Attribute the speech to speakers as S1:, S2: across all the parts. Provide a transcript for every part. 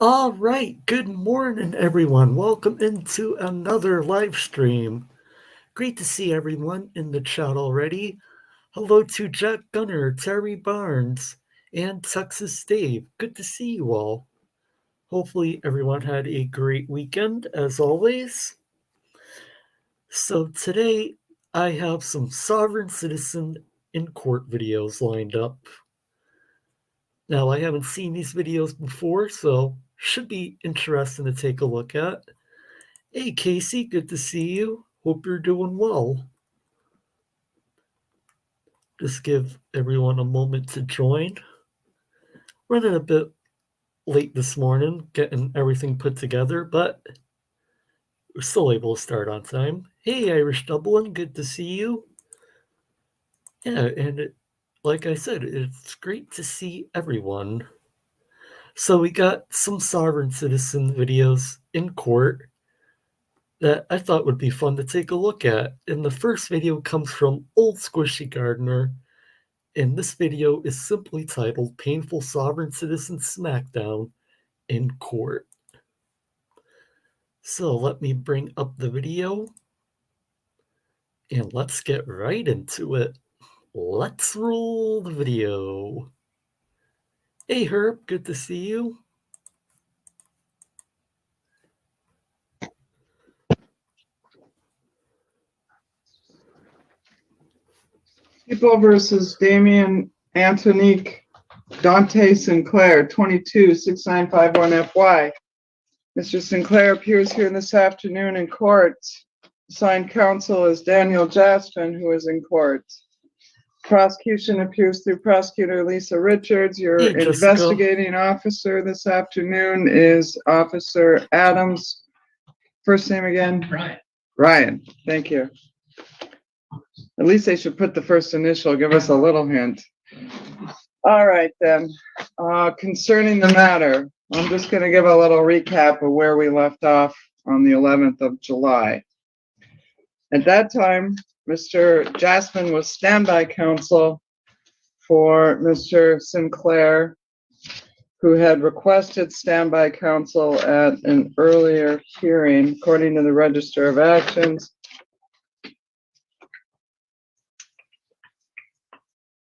S1: All right, good morning, everyone. Welcome into another live stream. Great to see everyone in the chat already. Hello to Jack Gunner, Terry Barnes, and Texas Dave. Good to see you all. Hopefully, everyone had a great weekend, as always. So, today I have some sovereign citizen in court videos lined up. Now, I haven't seen these videos before, so should be interesting to take a look at. Hey, Kacey, good to see you. Hope you're doing well. Just give everyone a moment to join. Running a bit late this morning, getting everything put together, but we're still able to start on time. Hey, Irish Dublin, good to see you. Yeah, and like I said, it's great to see everyone. So we got some sovereign citizen videos in court that I thought would be fun to take a look at. And the first video comes from Old Squishy Gardener, and this video is simply titled Painful Sovereign Citizen Smackdown in Court. So let me bring up the video, and let's get right into it. Let's roll the video. Hey Herb, good to see you.
S2: People versus Damian Antonique Dante Sinclair, 22-6951-FY. Mr. Sinclair appears here this afternoon in court. Assigned counsel is Daniel Jaspin, who is in court. Prosecution appears through Prosecutor Lisa Richards. Your investigating officer this afternoon is Officer Adams. First name again?
S3: Ryan.
S2: Ryan, thank you. At least they should put the first initial, give us a little hint. All right, then. Concerning the matter, I'm just going to give a little recap of where we left off on the 11th of July. At that time, Mr. Jaspin was standby counsel for Mr. Sinclair, who had requested standby counsel at an earlier hearing, according to the Register of Actions.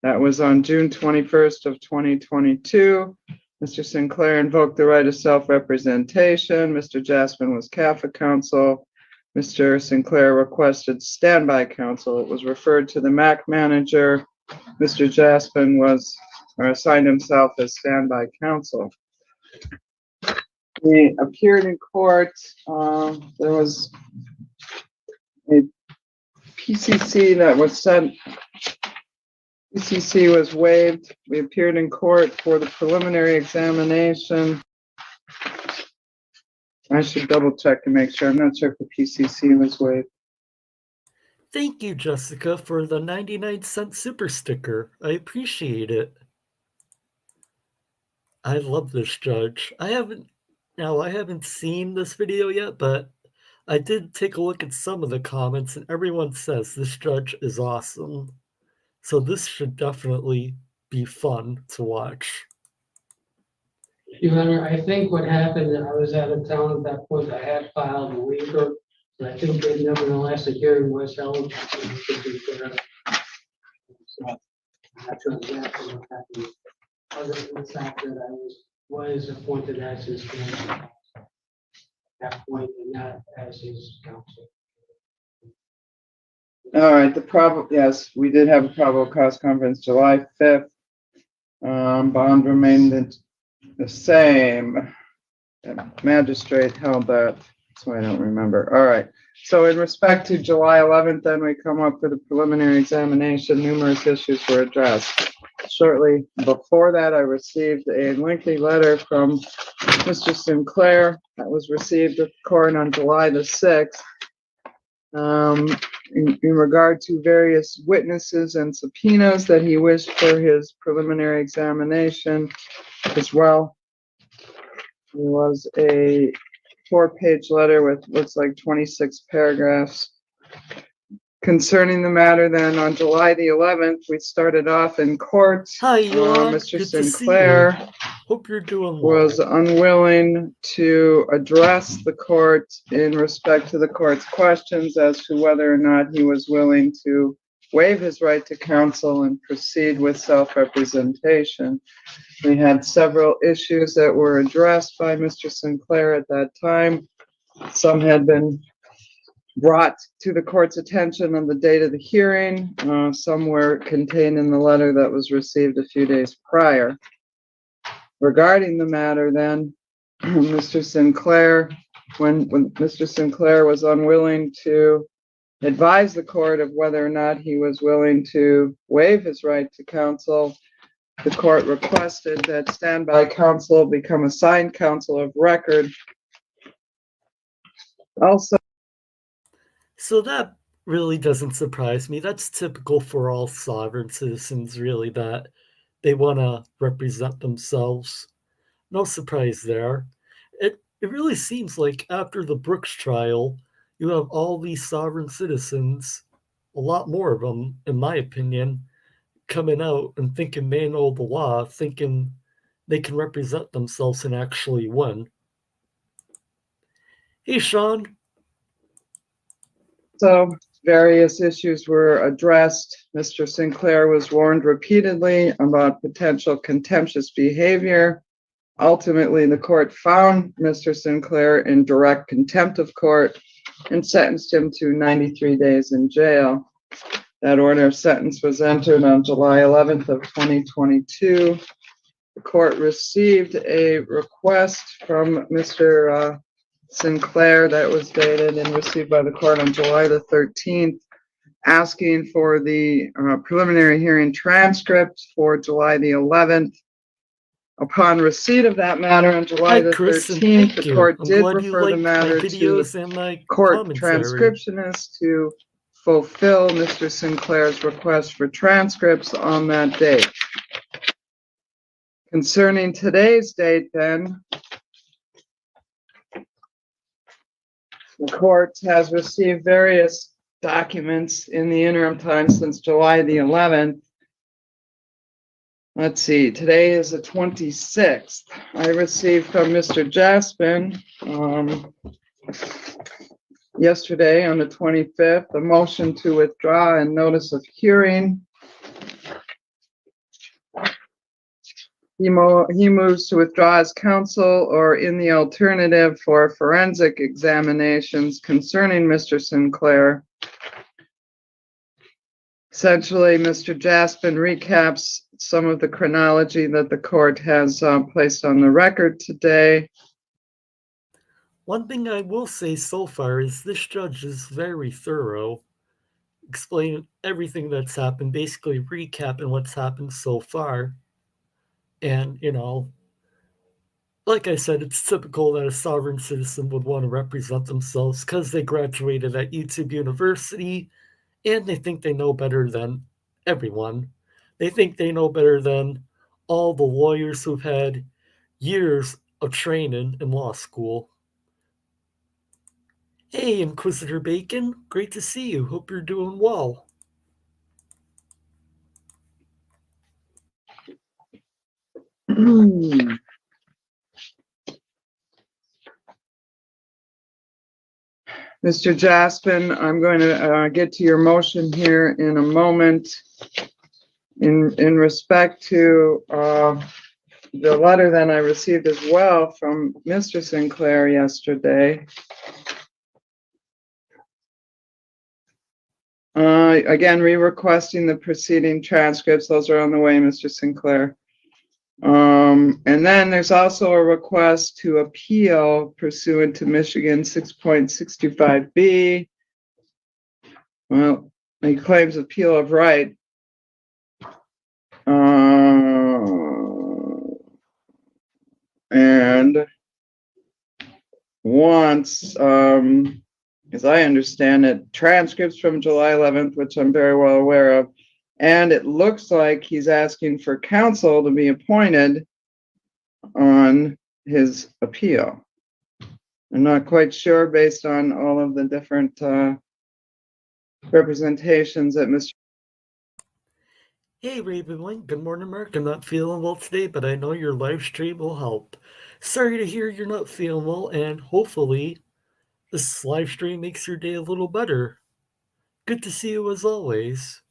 S2: That was on June 21st of 2022. Mr. Sinclair invoked the right of self-representation. Mr. Jaspin was CAFA counsel. Mr. Sinclair requested standby counsel. It was referred to the MAC manager. Mr. Jaspin assigned himself as standby counsel. He appeared in court. There was a PCC that was sent. PCC was waived. We appeared in court for the preliminary examination. I should double check to make sure. I'm not sure if the PCC was waived.
S1: Thank you, Jessica, for the 99-cent super sticker. I appreciate it. I love this judge. I haven't seen this video yet, but I did take a look at some of the comments, and everyone says this judge is awesome. So this should definitely be fun to watch.
S3: Your Honor, I think what happened, I was out of town at that point. I had filed a waiver, but I think that nevertheless, the hearing was held. So I'm not sure exactly what happened. Other than the fact that I was appointed as his counsel at that point and not as his counsel.
S2: All right, yes, we did have a probable cause conference July 5th. Bond remained the same. The magistrate held that, so I don't remember. All right, so in respect to July 11th, then we come up with a preliminary examination. Numerous issues were addressed. Shortly before that, I received a lengthy letter from Mr. Sinclair that was received at the court on July the 6th. In regard to various witnesses and subpoenas that he wished for his preliminary examination as well. There was a 4-page letter with looks like 26 paragraphs Concerning the matter then, on July the 11th, we started off in court.
S1: Hi, Elon.
S2: Mr.
S1: Good to see
S2: Sinclair
S1: you. Hope you're doing well.
S2: was unwilling to address the court in respect to the court's questions as to whether or not he was willing to waive his right to counsel and proceed with self-representation. We had several issues that were addressed by Mr. Sinclair at that time. Some had been brought to the court's attention on the date of the hearing. Some were contained in the letter that was received a few days prior. Regarding the matter then, Mr. Sinclair, when Mr. Sinclair was unwilling to advise the court of whether or not he was willing to waive his right to counsel, the court requested that standby counsel become assigned counsel of record. Also,
S1: So that really doesn't surprise me. That's typical for all sovereign citizens, really, that they want to represent themselves. No surprise there. It really seems like after the Brooks trial, you have all these sovereign citizens, a lot more of them, in my opinion, coming out and thinking they know the law, thinking they can represent themselves and actually win. Hey, Shaughn.
S2: so various issues were addressed. Mr. Sinclair was warned repeatedly about potential contemptuous behavior. Ultimately, the court found Mr. Sinclair in direct contempt of court and sentenced him to 93 days in jail. That order of sentence was entered on July 11th of 2022. The court received a request from Mr. Sinclair that was dated and received by the court on July the 13th, asking for the preliminary hearing transcript for July the 11th. Upon receipt of that matter on July the 13th, the court did refer the matter to court transcriptionist to fulfill Mr. Sinclair's request for transcripts on that date. Concerning today's date then, the court has received various documents in the interim time since July the 11th. Let's see, today is the 26th. I received from Mr. Jaspin yesterday on the 25th, a motion to withdraw and notice of hearing. He moves to withdraw as counsel or in the alternative for forensic examinations concerning Mr. Sinclair. Essentially, Mr. Jaspin recaps some of the chronology that the court has placed on the record today.
S1: One thing I will say so far is this judge is very thorough, explaining everything that's happened, basically recapping what's happened so far. And, like I said, it's typical that a sovereign citizen would want to represent themselves because they graduated at YouTube University and they think they know better than everyone. They think they know better than all the lawyers who've had years of training in law school. Hey, Inquisitor Bacon, great to see you. Hope you're doing well.
S2: Mr. Jaspin, I'm going to get to your motion here in a moment. In respect to the letter that I received as well from Mr. Sinclair yesterday. Again, re-requesting the preceding transcripts. Those are on the way, Mr. Sinclair. And then there's also a request to appeal pursuant to Michigan 6.65B. Well, he claims appeal of right. And wants, as I understand it, transcripts from July 11th, which I'm very well aware of. And it looks like he's asking for counsel to be appointed on his appeal. I'm not quite sure based on all of the different representations that Mr.
S1: Hey Ravenwingg, good morning, Mark. I'm not feeling well today, but I know your live stream will help. Sorry to hear you're not feeling well, and hopefully this live stream makes your day a little better. Good to see you as always.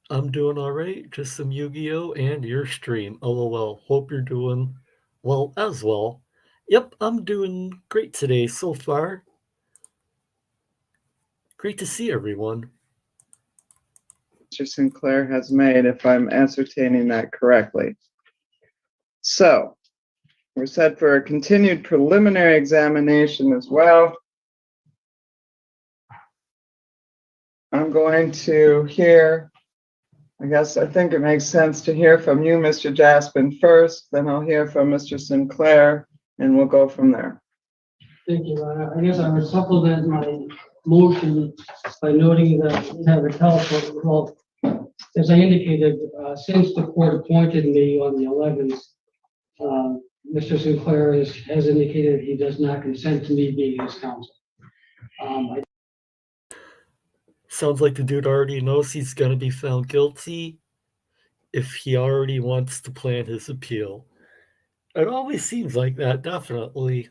S1: I'm doing alright, just some Yu-Gi-Oh! And your stream. LOL. Hope you're doing well as well. Yep, I'm doing great today so far. Great to see everyone.
S2: Sinclair has made, if I'm ascertaining that correctly. So, we're set for a continued preliminary examination as well. I'm going to hear, I think it makes sense to hear from you, Mr. Jaspin, first, then I'll hear from Mr. Sinclair, and we'll go from there.
S3: Thank you, Ron. I guess I would supplement my motion by noting that we have a telephone call. As I indicated, since the court appointed me on the 11th, Mr. Sinclair has indicated he does not consent to me being his counsel.
S1: Sounds like the dude already knows he's gonna be found guilty if he already wants to plan his appeal. It always seems like that, definitely.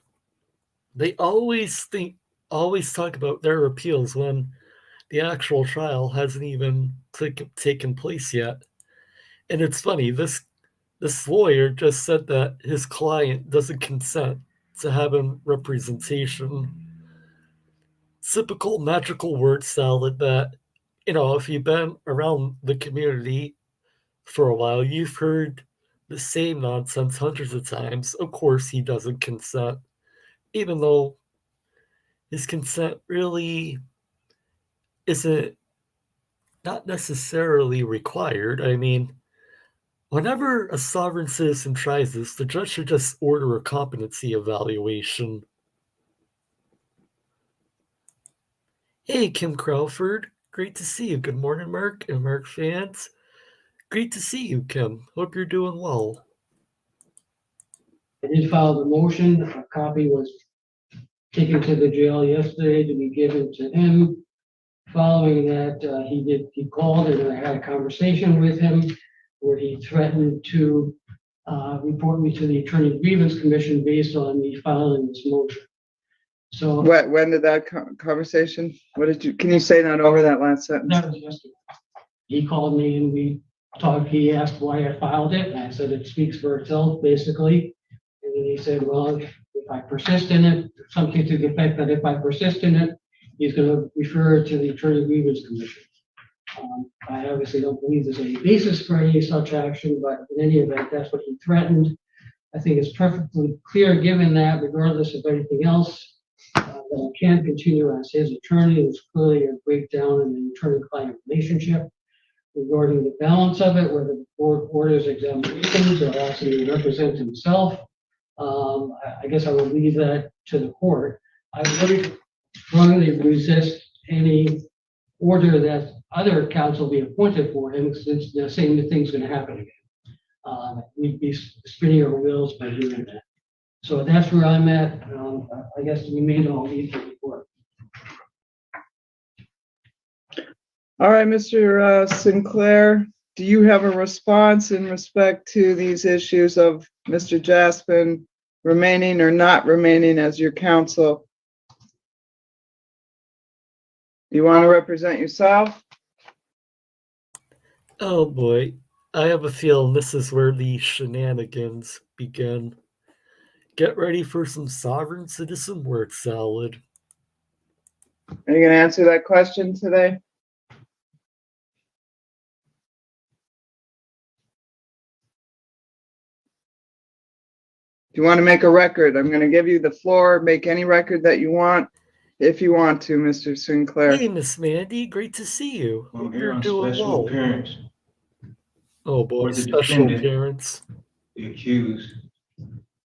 S1: They always talk about their appeals when the actual trial hasn't even taken place yet. And it's funny, this lawyer just said that his client doesn't consent to having representation. Typical magical word salad that, if you've been around the community for a while, you've heard the same nonsense hundreds of times. Of course, he doesn't consent, even though his consent really isn't not necessarily required. I mean, whenever a sovereign citizen tries this, the judge should just order a competency evaluation. Hey, Kim Crawford. Great to see you. Good morning, Mark and Mark fans. Great to see you, Kim. Hope you're doing well.
S3: I did file the motion. A copy was taken to the jail yesterday to be given to him. Following that, he called and I had a conversation with him where he threatened to report me to the Attorney Grievance Commission based on me filing this motion. So
S2: when did that conversation? Can you say that over that last sentence?
S3: that was yesterday. He called me and we talked. He asked why I filed it, and I said it speaks for itself, basically. And then he said, well, if I persist in it, something to the effect that if I persist in it, he's going to refer it to the Attorney Grievance Commission. I obviously don't believe there's any basis for any such action, but in any event, that's what he threatened. I think it's perfectly clear, given that, regardless of anything else, that I can't continue as his attorney. There's clearly a breakdown in the attorney-client relationship. Regarding the balance of it, whether the board orders examinations or asking him to represent himself, I guess I will leave that to the court. I would strongly resist any order that other counsel be appointed for him, since the same thing's going to happen again. We'd be spinning our wheels by doing that. So that's where I'm at. I guess we may all need to report.
S2: All right, Mr. Sinclair, do you have a response in respect to these issues of Mr. Jaspin remaining or not remaining as your counsel? You want to represent yourself?
S1: Oh boy, I have a feeling this is where the shenanigans begin. Get ready for some sovereign citizen word salad.
S2: Are you going to answer that question today? Do you want to make a record? I'm going to give you the floor. Make any record that you want, if you want to, Mr. Sinclair.
S1: Hey, Miss Mandy, great to see you.
S4: I'm
S1: Hope
S4: here
S1: you're
S4: on
S1: doing
S4: special
S1: well.
S4: appearance
S1: Oh boy,
S4: for the
S1: special
S4: defendant.
S1: appearance.
S4: The accused.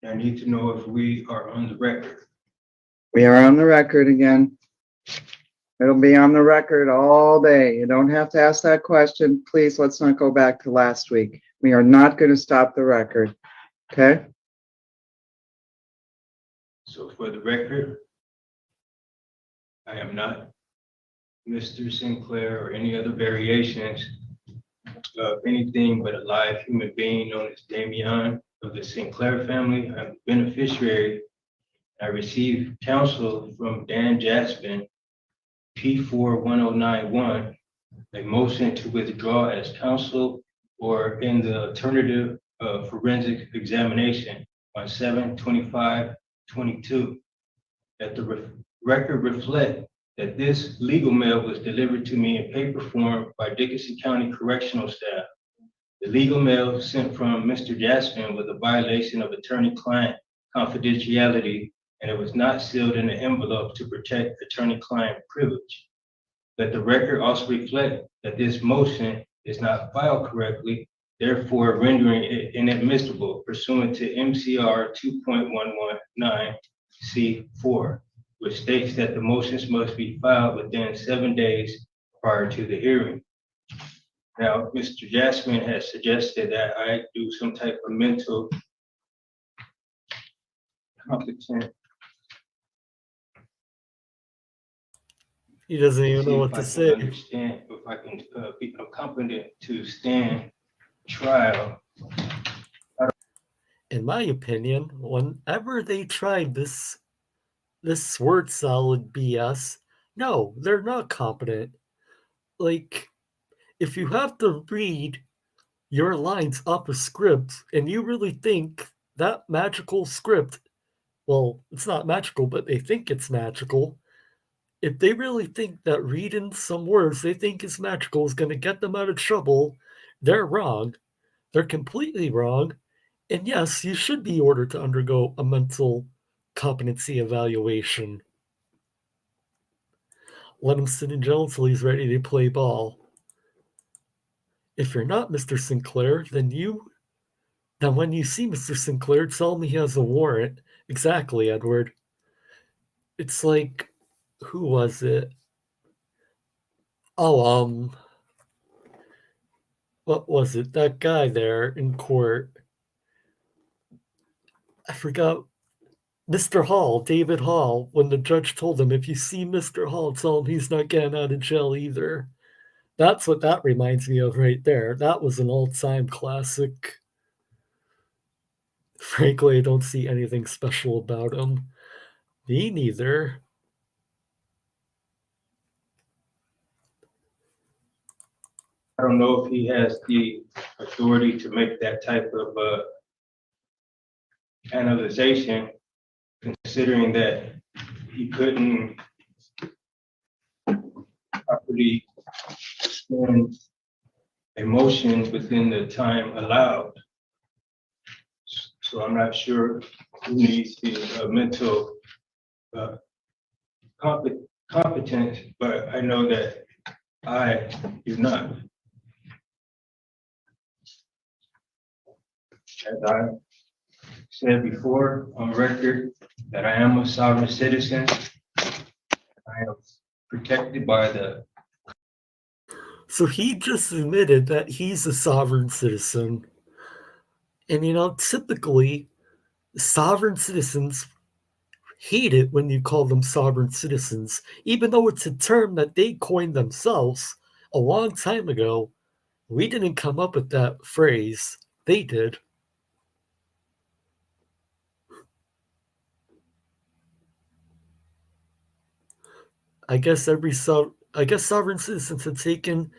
S4: I need to know if we are on the record.
S2: We are on the record again. It'll be on the record all day. You don't have to ask that question. Please, let's not go back to last week. We are not going to stop the record. Okay?
S4: So for the record, I am not Mr. Sinclair or any other variations of anything but a live human being known as Damian of the Sinclair family. I'm a beneficiary. I received counsel from Dan Jaspin, P41091, a motion to withdraw as counsel or in the alternative of forensic examination on 7/25/22. That the record reflect that this legal mail was delivered to me in paper form by Dickinson County Correctional Staff. The legal mail sent from Mr. Jaspin was a violation of attorney-client confidentiality, and it was not sealed in an envelope to protect attorney-client privilege. Let the record also reflect that this motion is not filed correctly, therefore rendering it inadmissible pursuant to MCR 2.119C4, which states that the motions must be filed within 7 days prior to the hearing. Now, Mr. Jasmine has suggested that I do some type of mental competent.
S1: He doesn't even
S4: See
S1: know
S4: if
S1: what
S4: I
S1: to
S4: can
S1: say.
S4: Understand if I can become competent to stand trial.
S1: In my opinion, whenever they tried this word salad BS, no, they're not competent. Like, if you have to read your lines off a script and you really think that magical script, well, it's not magical, but they think it's magical. If they really think that reading some words they think is magical is going to get them out of trouble, they're wrong. They're completely wrong. And yes, you should be ordered to undergo a mental competency evaluation. Let him sit in jail until he's ready to play ball. If you're not Mr. Sinclair, then when you see Mr. Sinclair, tell him he has a warrant. Exactly, Edward. It's like, who was it? Oh, what was it? That guy there in court. I forgot. Mr. Hall, David Hall, when the judge told him, if you see Mr. Hall, tell him he's not getting out of jail either. That's what that reminds me of right there. That was an all-time classic. Frankly, I don't see anything special about him. Me neither.
S4: I don't know if he has the authority to make that type of analyzation, considering that he couldn't properly extend a motion within the time allowed. So I'm not sure who needs the mental competence, but I know that I do not. As I said before on record, that I am a sovereign citizen. I am protected by the.
S1: So he just admitted that he's a sovereign citizen. And typically, sovereign citizens hate it when you call them sovereign citizens, even though it's a term that they coined themselves a long time ago. We didn't come up with that phrase. They did. I guess sovereign citizens have taken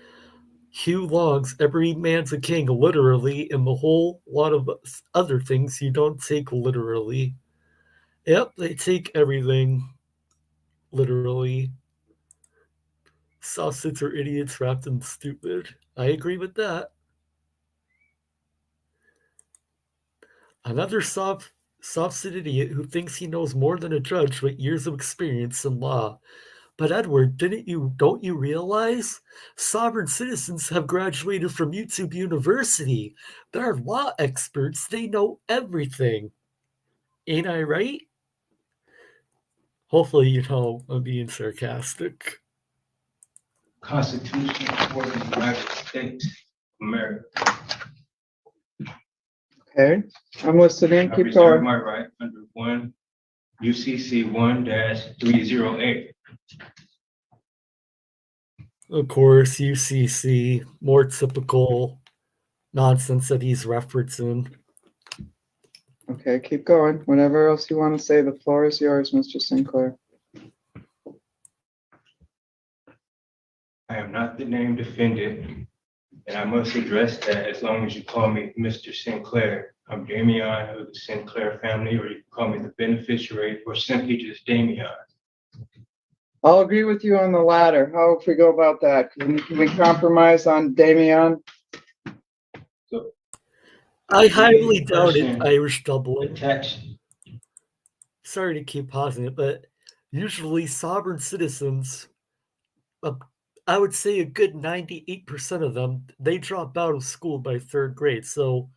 S1: Hugh Long's "Every Man's a King" literally, and a whole lot of other things you don't take literally. Yep, they take everything literally. Sausage are idiots wrapped in stupid. I agree with that. Another soft-sit idiot who thinks he knows more than a judge with years of experience in law. But Edward, don't you realize sovereign citizens have graduated from YouTube University? They're law experts. They know everything. Ain't I right? Hopefully you know I'm being sarcastic.
S4: Constitution for the United States of America.
S2: Okay, I'm listening.
S4: I
S2: Keep
S4: reserve
S2: going.
S4: my right under UCC 1-308
S1: Of course, UCC, more typical nonsense that he's referencing.
S2: Okay, keep going. Whatever else you want to say, the floor is yours, Mr. Sinclair.
S4: I am not the named defendant, and I must address that as long as you call me Mr. Sinclair. I'm Damian of the Sinclair family, or you can call me the beneficiary, or simply just Damian.
S2: I'll agree with you on the latter. How if we go about that? Can we compromise on Damian?
S4: So
S1: I highly doubt it,
S4: person
S1: Irish doubling.
S4: attached.
S1: Sorry to keep pausing it, but usually sovereign citizens, I would say a good 98% of them, they drop out of school by 3rd grade. So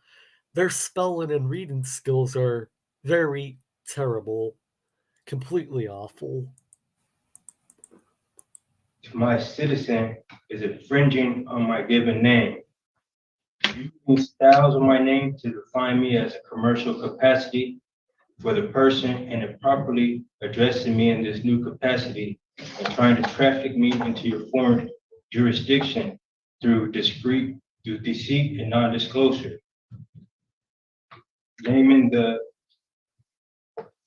S1: their spelling and reading skills are very terrible, completely awful.
S4: My citizen is infringing on my given name. Using styles of my name to define me as a commercial capacity for the person and improperly addressing me in this new capacity and trying to traffic me into your foreign jurisdiction through deceit and non-disclosure. Naming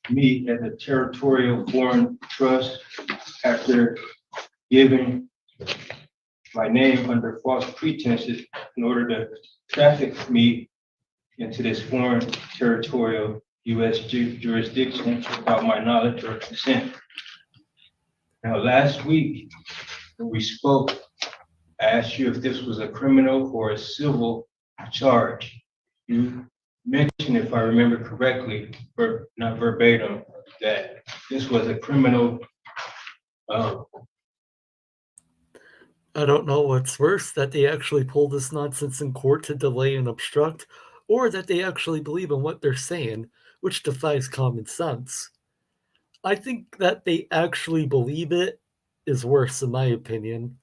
S4: me as a territorial foreign trust after giving my name under false pretenses in order to traffic me into this foreign territorial U.S. jurisdiction without my knowledge or consent. Now, last week, when we spoke, I asked you if this was a criminal or a civil charge. You mentioned, if I remember correctly, not verbatim, that this was a criminal.
S1: I don't know what's worse, that they actually pull this nonsense in court to delay and obstruct, or that they actually believe in what they're saying, which defies common sense. I think that they actually believe it is worse, in my opinion.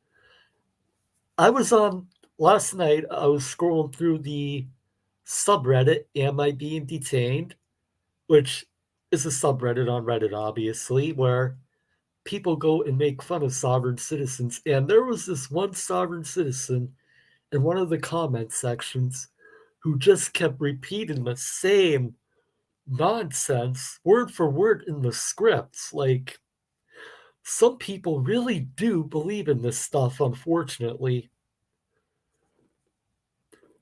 S1: Last night, I was scrolling through the subreddit, Am I Being Detained? Which is a subreddit on Reddit, obviously, where people go and make fun of sovereign citizens. And there was this one sovereign citizen in one of the comment sections who just kept repeating the same nonsense word for word in the scripts. Like, some people really do believe in this stuff, unfortunately.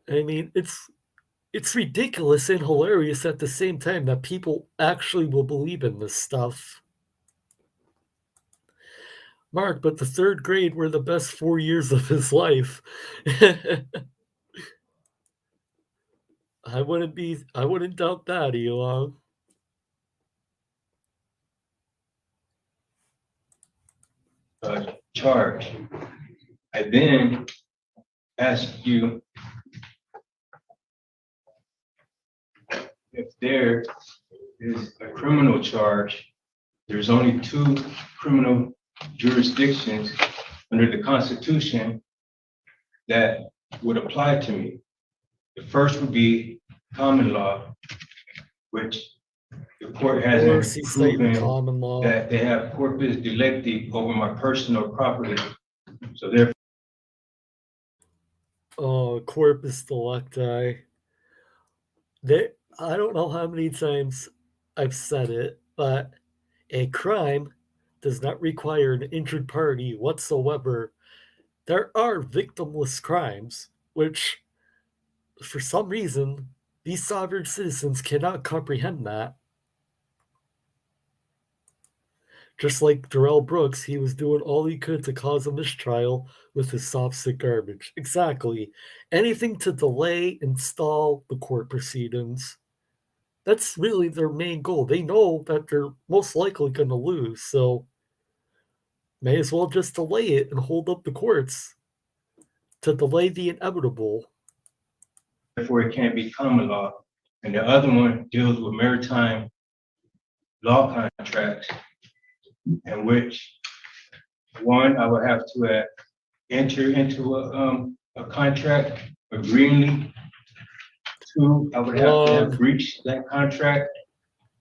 S1: I mean, it's ridiculous and hilarious at the same time that people actually will believe in this stuff. Mark, but the 3rd grade were the best 4 years of his life. I wouldn't doubt that, Elon.
S4: Charge. I then asked you if there is a criminal charge. There's only 2 criminal jurisdictions under the Constitution that would apply to me. The first would be common law, which the court hasn't proven
S1: common law.
S4: that they have corpus delicti over my personal property. So therefore,
S1: corpus delicti. I don't know how many times I've said it, but a crime does not require an injured party whatsoever. There are victimless crimes, which, for some reason, these sovereign citizens cannot comprehend that. Just like Darrell Brooks, he was doing all he could to cause a mistrial with his soft stick garbage. Exactly. Anything to delay and stall the court proceedings. That's really their main goal. They know that they're most likely going to lose, so may as well just delay it and hold up the courts to delay the inevitable.
S4: therefore it can't be common law. And the other one deals with maritime law contracts, in which one, I would have to enter into a contract agreeingly. 2, I would have to have breached that contract.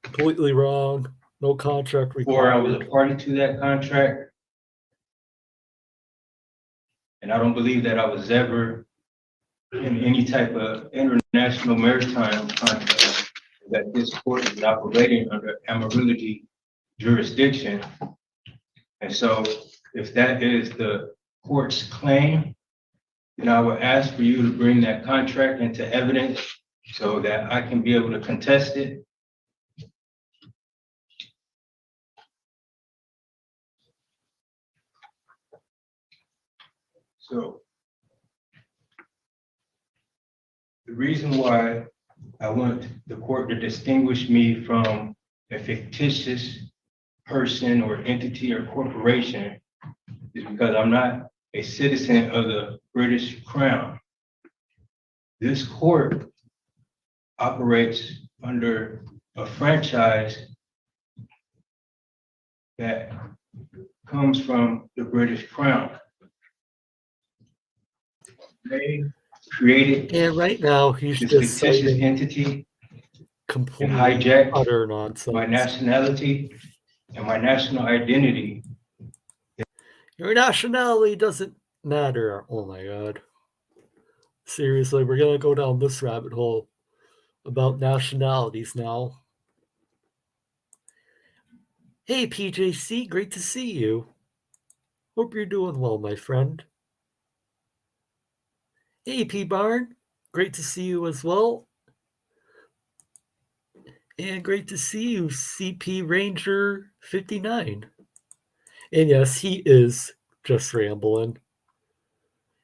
S1: Completely wrong. No contract required.
S4: 4, I was a party to that contract. And I don't believe that I was ever in any type of international maritime contract that this court is operating under Amarillo jurisdiction. And so if that is the court's claim, then I would ask for you to bring that contract into evidence so that I can be able to contest it. So the reason why I want the court to distinguish me from a fictitious person or entity or corporation is because I'm not a citizen of the British Crown. This court operates under a franchise that comes from the British Crown. They created
S1: And right now, he's
S4: this
S1: just
S4: fictitious
S1: citing
S4: entity
S1: complete
S4: and hijacked
S1: utter nonsense.
S4: my nationality and my national identity.
S1: Your nationality doesn't matter. Oh my god. Seriously, we're gonna go down this rabbit hole about nationalities now. Hey PJC, great to see you. Hope you're doing well, my friend. Hey P Barn, great to see you as well. And great to see you, CP Ranger 59. And yes, he is just rambling.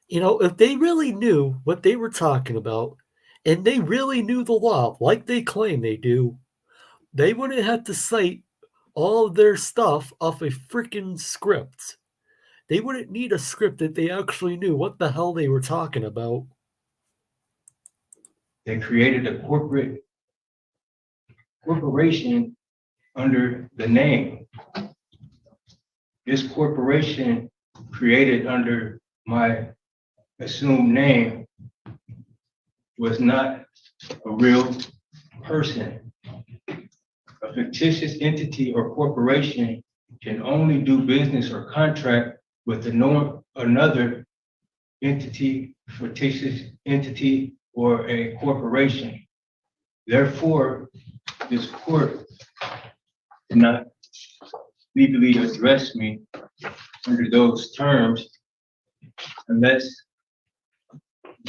S1: You know, if they really knew what they were talking about, and they really knew the law like they claim they do, they wouldn't have to cite all of their stuff off a freaking script. They wouldn't need a script if they actually knew what the hell they were talking about.
S4: They created a corporation under the name. This corporation created under my assumed name was not a real person. A fictitious entity or corporation can only do business or contract with another entity, fictitious entity, or a corporation. Therefore, this court did not legally address me under those terms unless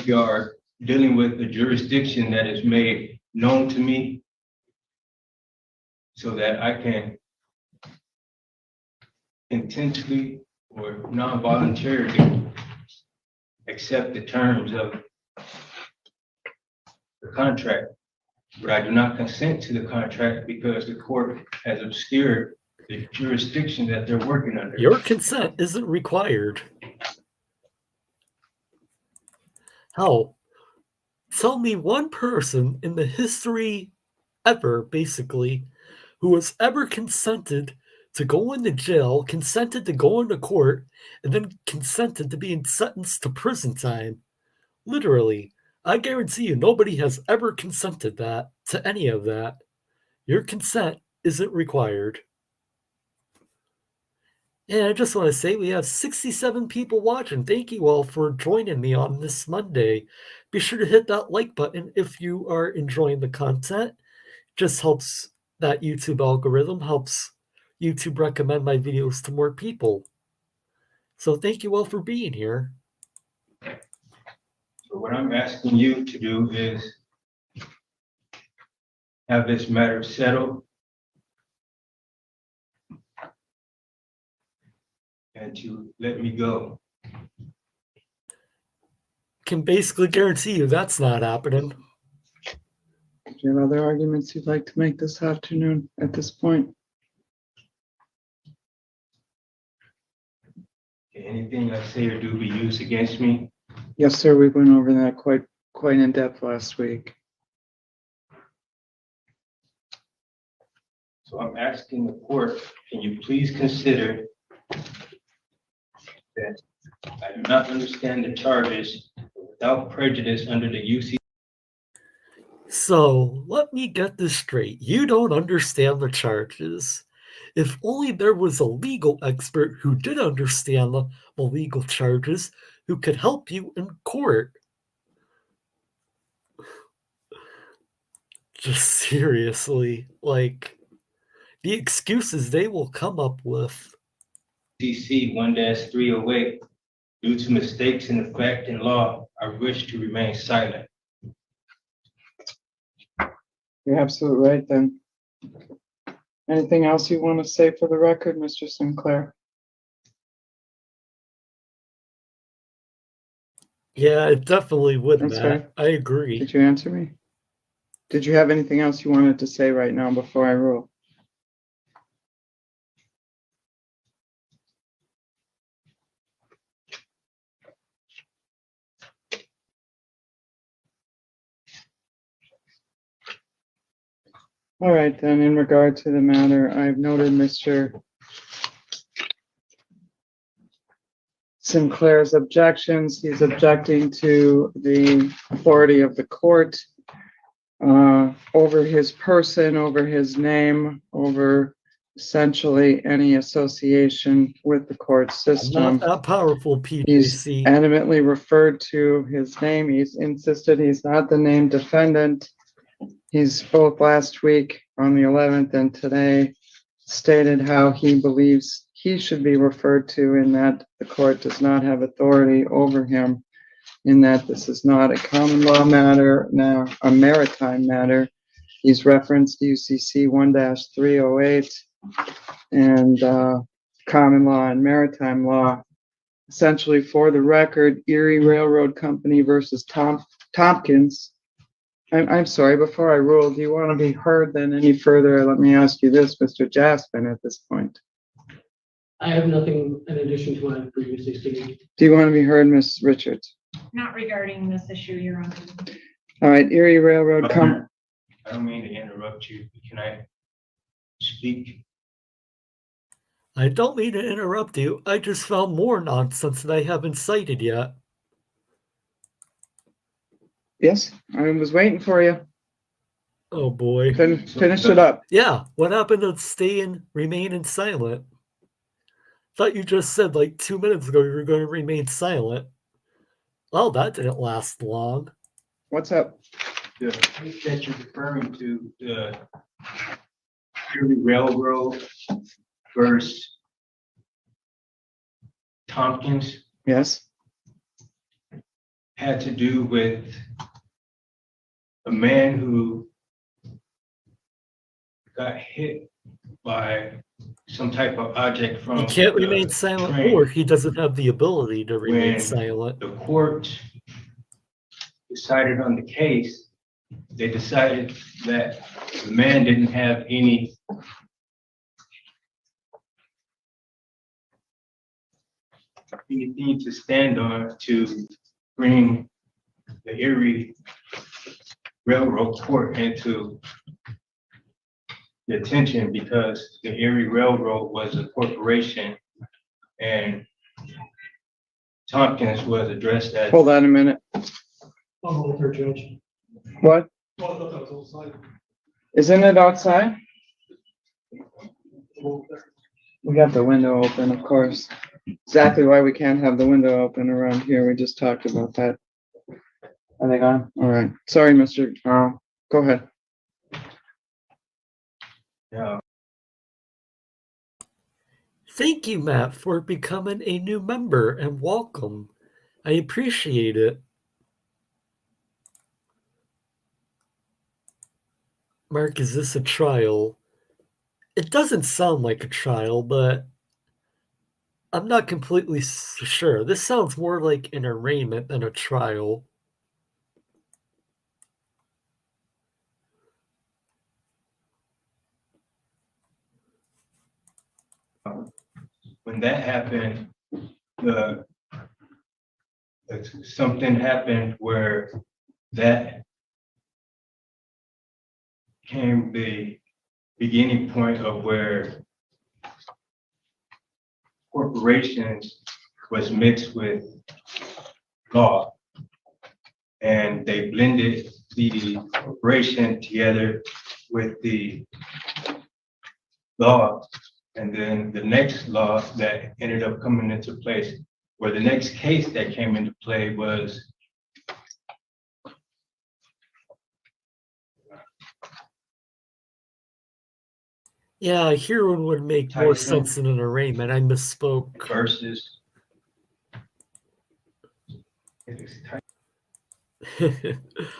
S4: we are dealing with a jurisdiction that is made known to me so that I can intentionally or non-voluntarily accept the terms of the contract. But I do not consent to the contract because the court has obscured the jurisdiction that they're working under.
S1: Your consent isn't required. Hell, tell me one person in the history ever, basically, who has ever consented to go into jail, consented to go into court, and then consented to being sentenced to prison time. Literally, I guarantee you nobody has ever consented to any of that. Your consent isn't required. And I just want to say we have 67 people watching. Thank you all for joining me on this Monday. Be sure to hit that like button if you are enjoying the content. Just helps that YouTube algorithm, helps YouTube recommend my videos to more people. So thank you all for being here.
S4: So what I'm asking you to do is have this matter settled and to let me go.
S1: Can basically guarantee you that's not happening.
S2: Do you have other arguments you'd like to make this afternoon at this point?
S4: Can anything I say or do be used against me?
S2: Yes, sir. We went over that quite in depth last week.
S4: So I'm asking the court, can you please consider that I do not understand the charges without prejudice under the UC.
S1: So let me get this straight. You don't understand the charges. If only there was a legal expert who did understand the legal charges, who could help you in court. Just seriously, like, the excuses they will come up with.
S4: CC 1-308, due to mistakes in the fact and law, I wish to remain silent.
S2: You're absolutely right then. Anything else you want to say for the record, Mr. Sinclair?
S1: Yeah, it definitely would,
S2: I'm
S1: Matt.
S2: sorry.
S1: I agree.
S2: Did you answer me? Did you have anything else you wanted to say right now before I rule? All right, then, in regard to the matter, I've noted Mr. Sinclair's objections. He's objecting to the authority of the court over his person, over his name, over essentially any association with the court
S1: I'm
S2: system.
S1: not that powerful,
S2: He's
S1: PJC.
S2: adamantly referred to his name. He's insisted he's not the named defendant. He's both last week on the 11th and today stated how he believes he should be referred to, in that the court does not have authority over him, in that this is not a common law matter, now a maritime matter. He's referenced UCC 1-308 and common law and maritime law. Essentially, for the record, Erie Railroad Company versus Tompkins. I'm sorry, before I rule, do you want to be heard then any further? Let me ask you this, Mr. Jaspin, at this point.
S3: I have nothing in addition to what I previously stated.
S2: Do you want to be heard, Ms. Richards?
S5: Not regarding this issue, Your Honor.
S2: All right, Erie Railroad Company.
S4: I don't mean to interrupt you. Can I speak?
S1: I don't mean to interrupt you. I just found more nonsense that I haven't cited yet.
S2: Yes, I was waiting for you.
S1: Oh boy.
S2: Finish it up.
S1: Yeah, what happened to remaining silent? Thought you just said like 2 minutes ago you were going to remain silent. Well, that didn't last long.
S2: What's up?
S4: The case that you're referring to, the Erie Railroad versus Tompkins,
S2: Yes.
S4: had to do with a man who got hit by some type of object from.
S1: He can't
S4: the
S1: remain silent,
S4: train.
S1: or he doesn't have the ability to remain
S4: When
S1: silent.
S4: the court decided on the case, they decided that the man didn't have anything to stand on to bring the Erie Railroad Court into the attention, because the Erie Railroad was a corporation and Tompkins was addressed as.
S2: Hold on a minute.
S3: I'll go with her, Judge.
S2: What? Isn't it outside? We got the window open, of course. Exactly why we can't have the window open around here. We just talked about that. Are they gone? All right. Sorry, Mr. Go ahead.
S4: Yeah.
S1: Thank you, Matt, for becoming a new member, and welcome. I appreciate it. Mark, is this a trial? It doesn't sound like a trial, but I'm not completely sure. This sounds more like an arraignment than a trial.
S4: When that happened, something happened where that came the beginning point of where corporations was mixed with law, and they blended the corporation together with the law. And then the next law that ended up coming into place or the next case that came into play was
S1: Yeah, a hearing would make more sense than an arraignment. I misspoke.
S4: versus.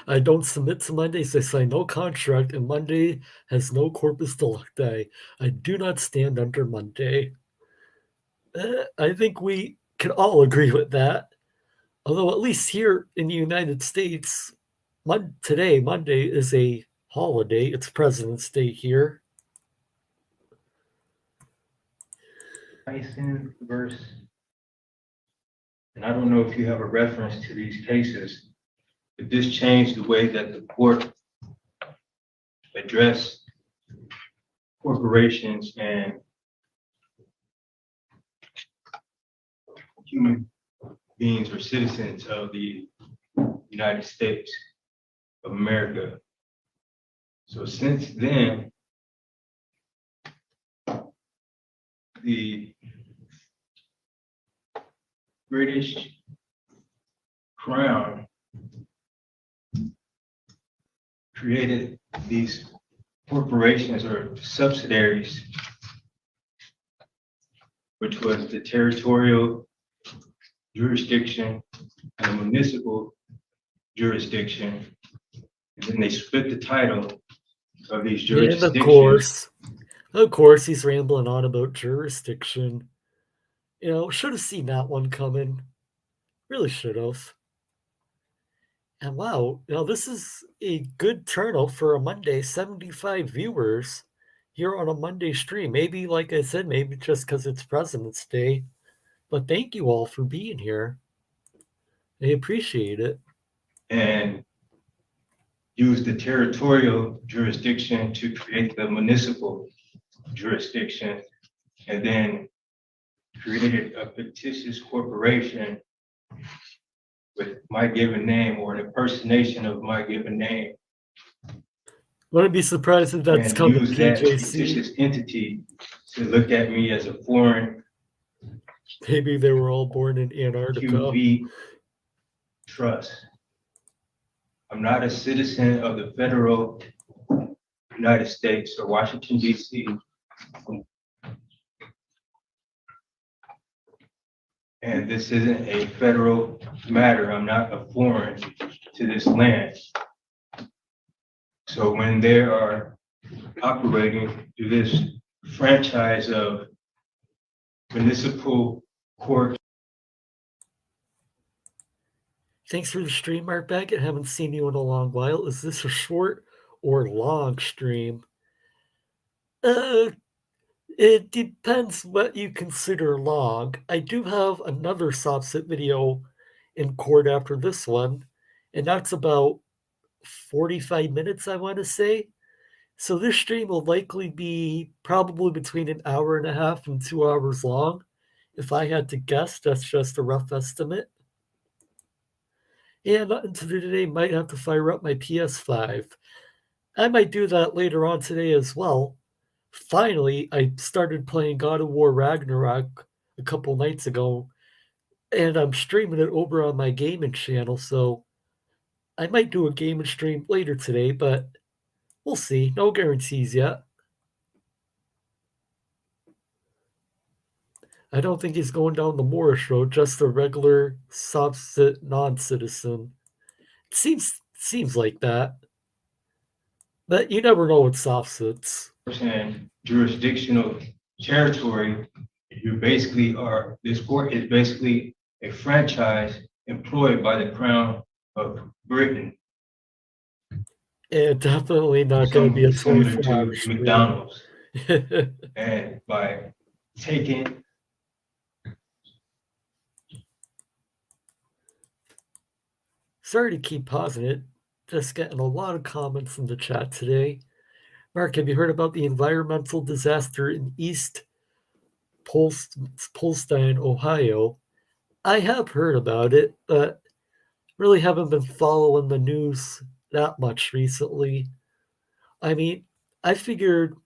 S1: I don't submit to Mondays. I sign no contract, and Monday has no corpus delicti. I do not stand under Monday. I think we can all agree with that. Although, at least here in the United States, today, Monday, is a holiday. It's President's Day here.
S4: Tyson versus, and I don't know if you have a reference to these cases, but this changed the way that the court addressed corporations and human beings or citizens of the United States of America. So since then, the British Crown created these corporations or subsidiaries, which was the territorial jurisdiction and the municipal jurisdiction. And then they split the title of these jurisdictions.
S1: And of course, he's rambling on about jurisdiction. You know, should have seen that one coming. Really should have. And wow, you know, this is a good turnout for a Monday. 75 viewers here on a Monday stream. Maybe, like I said, maybe just because it's President's Day. But thank you all for being here. I appreciate it.
S4: And use the territorial jurisdiction to create the municipal jurisdiction, and then created a fictitious corporation with my given name or an impersonation of my given name.
S1: Wouldn't be surprised if that's
S4: and
S1: coming
S4: use that
S1: PJC.
S4: fictitious entity to look at me as a foreign
S1: Maybe they were all born in Antarctica.
S4: QV trust. I'm not a citizen of the federal United States or Washington, D.C. And this isn't a federal matter. I'm not a foreign to this land. So when they are operating through this franchise of municipal court.
S1: Thanks for the stream, Mark Baggett. Haven't seen you in a long while. Is this a short or long stream? It depends what you consider long. I do have another SOPSIT video in court after this one, and that's about 45 minutes, I want to say. So this stream will likely be probably between an hour and a half and 2 hours long. If I had to guess, that's just a rough estimate. And nothing to do today, might have to fire up my PS5. I might do that later on today as well. Finally, I started playing God of War Ragnarok a couple nights ago, and I'm streaming it over on my gaming channel, so I might do a gaming stream later today, but we'll see. No guarantees yet. I don't think he's going down the Moorish road, just a regular SOPSIT non-citizen. It seems like that. But you never know with SOPSITs.
S4: And jurisdictional territory, you basically are, this court is basically a franchise employed by the Crown of Britain.
S1: And definitely not going to be a
S4: similar
S1: 24-hour
S4: to
S1: stream.
S4: McDonald's. And by taking
S1: Sorry to keep pausing it. Just getting a lot of comments in the chat today. Mark, have you heard about the environmental disaster in East Polstein, Ohio? I have heard about it, but really haven't been following the news that much recently. I mean, I figured,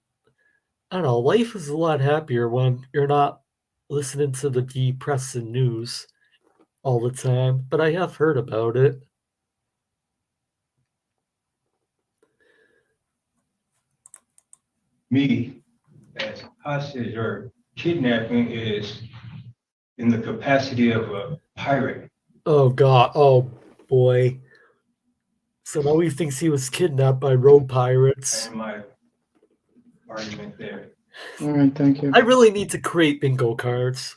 S1: I don't know, life is a lot happier when you're not listening to the depressing news. all the time, but I have heard about it.
S4: Me, as hostage or kidnapping is in the capacity of a pirate.
S1: Oh God, oh boy. So now he thinks he was kidnapped by rogue pirates.
S4: And my argument there.
S2: All right, thank you.
S1: I really need to create bingo cards.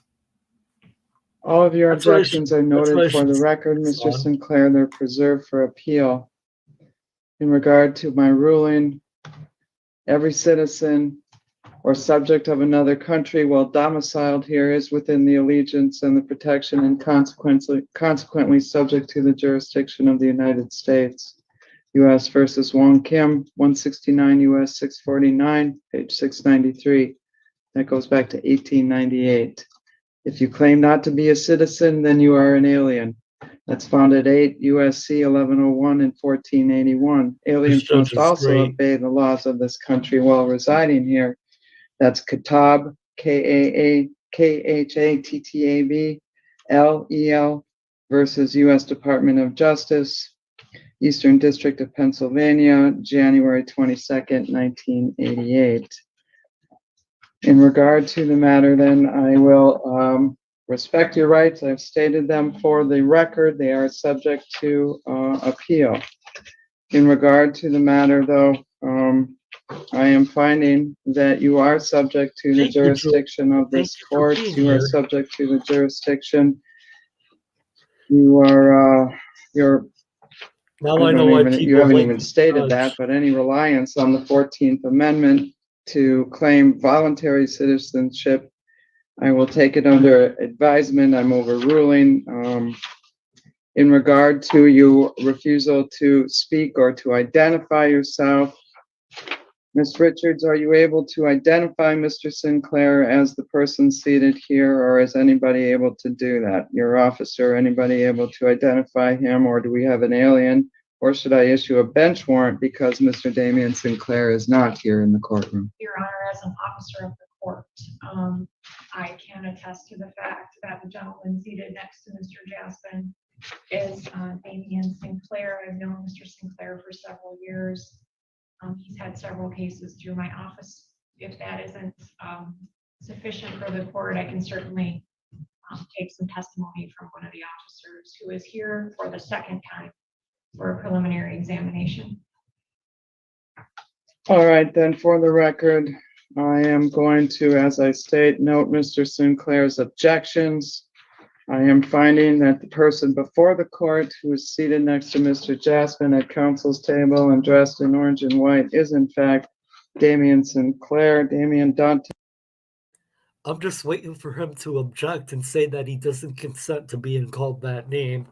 S2: All of your
S1: That's what I
S2: objections are
S1: that's what I
S2: noted for the
S1: should
S2: record,
S1: say,
S2: Mr.
S1: son.
S2: Sinclair. They're preserved for appeal. In regard to my ruling, every citizen or subject of another country while domiciled here is within the allegiance and the protection and consequently subject to the jurisdiction of the United States. U.S. versus Wong Kim, 169 U.S. 649, page 693. That goes back to 1898. If you claim not to be a citizen, then you are an alien. That's found at 8 U.S.C. 1101 and 1481. Aliens
S1: judge
S2: must
S1: is
S2: also
S1: great.
S2: obey the laws of this country while residing here. That's Katab, Khattatab, LEL versus U.S. Department of Justice, Eastern District of Pennsylvania, January 22nd, 1988. In regard to the matter, then, I will respect your rights. I've stated them for the record. They are subject to appeal. In regard to the matter, though, I am finding that you are subject to the
S1: Thank you, Joe.
S2: jurisdiction of
S1: Thank
S2: this
S1: you for
S2: court.
S1: being
S2: You are
S1: here.
S2: subject to the jurisdiction. You are, you're,
S1: Now I know why
S2: you
S1: people
S2: haven't
S1: like
S2: even
S1: the
S2: stated that,
S1: judge.
S2: but any reliance on the 14th Amendment to claim voluntary citizenship, I will take it under advisement. I'm overruling. In regard to your refusal to speak or to identify yourself, Ms. Richards, are you able to identify Mr. Sinclair as the person seated here, or is anybody able to do that? Your officer, anybody able to identify him, or do we have an alien? Or should I issue a bench warrant because Mr. Damian Sinclair is not here in the courtroom?
S5: Your Honor, as an officer of the court, I can attest to the fact that the gentleman seated next to Mr. Jaspin is Damian Sinclair. I've known Mr. Sinclair for several years. He's had several cases through my office. If that isn't sufficient for the court, I can certainly take some testimony from one of the officers who is here for the second time for a preliminary examination.
S2: All right, then, for the record, I am going to, as I state, note Mr. Sinclair's objections. I am finding that the person before the court who is seated next to Mr. Jaspin at counsel's table and dressed in orange and white is in fact Damian Sinclair. Damian Dante.
S1: I'm just waiting for him to object and say that he doesn't consent to being called that name.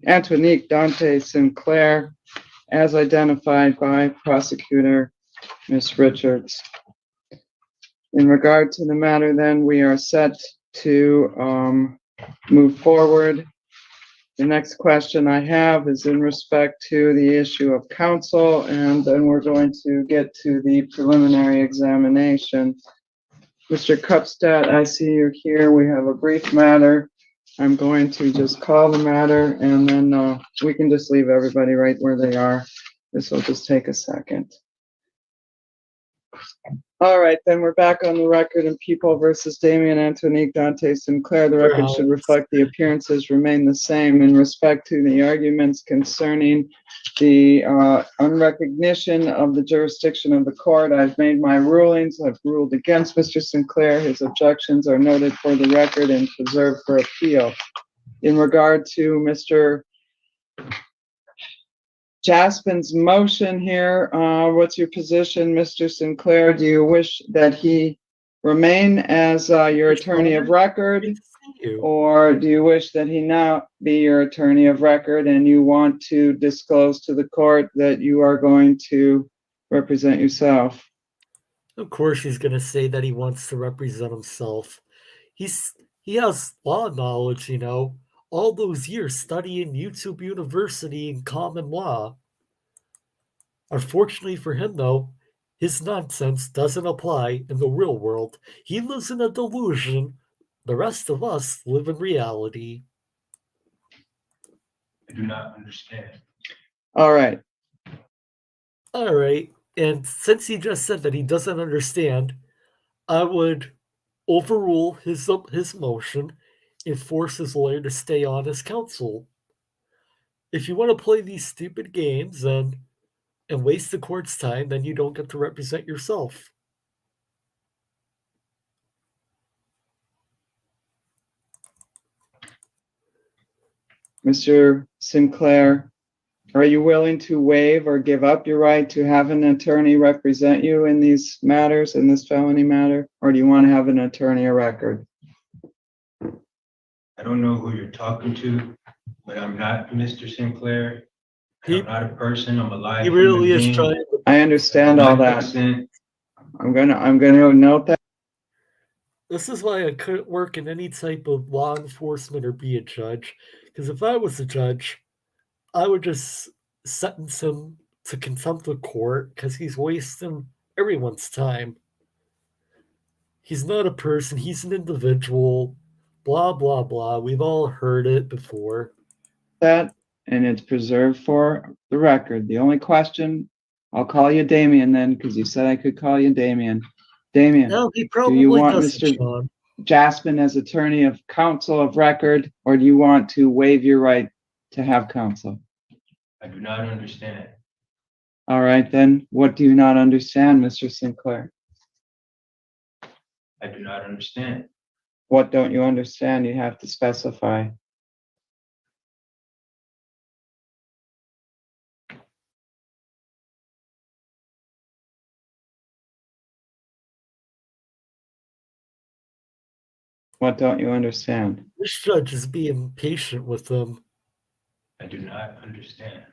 S2: Antonique Dante Sinclair, as identified by prosecutor Ms. Richards. In regard to the matter, then, we are set to move forward. The next question I have is in respect to the issue of counsel, and then we're going to get to the preliminary examination. Mr. Cupstat, I see you're here. We have a brief matter. I'm going to just call the matter, and then we can just leave everybody right where they are. This will just take a second. All right, then we're back on the record in People versus Damian Antonique Dante Sinclair. The record should reflect the appearances remain the same in respect to the arguments concerning the unrecognition of the jurisdiction of the court. I've made my rulings. I've ruled against Mr. Sinclair. His objections are noted for the record and preserved for appeal. In regard to Mr. Jaspin's motion here, what's your position, Mr. Sinclair? Do you wish that he remain as your attorney of record? Or do you wish that he now be your attorney of record and you want to disclose to the court that you are going to represent yourself?
S1: Of course he's going to say that he wants to represent himself. He has law knowledge, you know. All those years studying YouTube University in common law. Unfortunately for him, though, his nonsense doesn't apply in the real world. He lives in a delusion The rest of us live in reality.
S4: I do not understand.
S2: All right.
S1: All right. And since he just said that he doesn't understand, I would overrule his motion and force his lawyer to stay on as counsel. If you want to play these stupid games and waste the court's time, then you don't get to represent yourself.
S2: Mr. Sinclair, are you willing to waive or give up your right to have an attorney represent you in these matters, in this felony matter? Or do you want to have an attorney of record?
S4: I don't know who you're talking to, but I'm not Mr. Sinclair. I'm not a person. I'm a live
S1: He really
S4: human
S1: is
S4: being.
S1: trying to.
S2: I understand all that.
S4: Accent.
S2: I'm gonna note that.
S1: This is why I couldn't work in any type of law enforcement or be a judge. Because if I was a judge, I would just sentence him to contempt of court because he's wasting everyone's time. He's not a person, he's an individual. Blah, blah, blah. We've all heard it before.
S2: That, and it's preserved for the record. The only question, I'll call you Damien then, because you said I could call you Damien. Damien,
S1: No, he
S2: do
S1: probably
S2: you want
S1: doesn't,
S2: Mr.
S1: Shaughn.
S2: Jaspin as attorney of counsel of record, or do you want to waive your right to have counsel?
S4: I do not understand.
S2: All right, then, what do you not understand, Mr. Sinclair?
S4: I do not understand.
S2: What don't you understand? You have to specify. What don't you understand?
S1: This judge is being patient with them.
S4: I do not understand.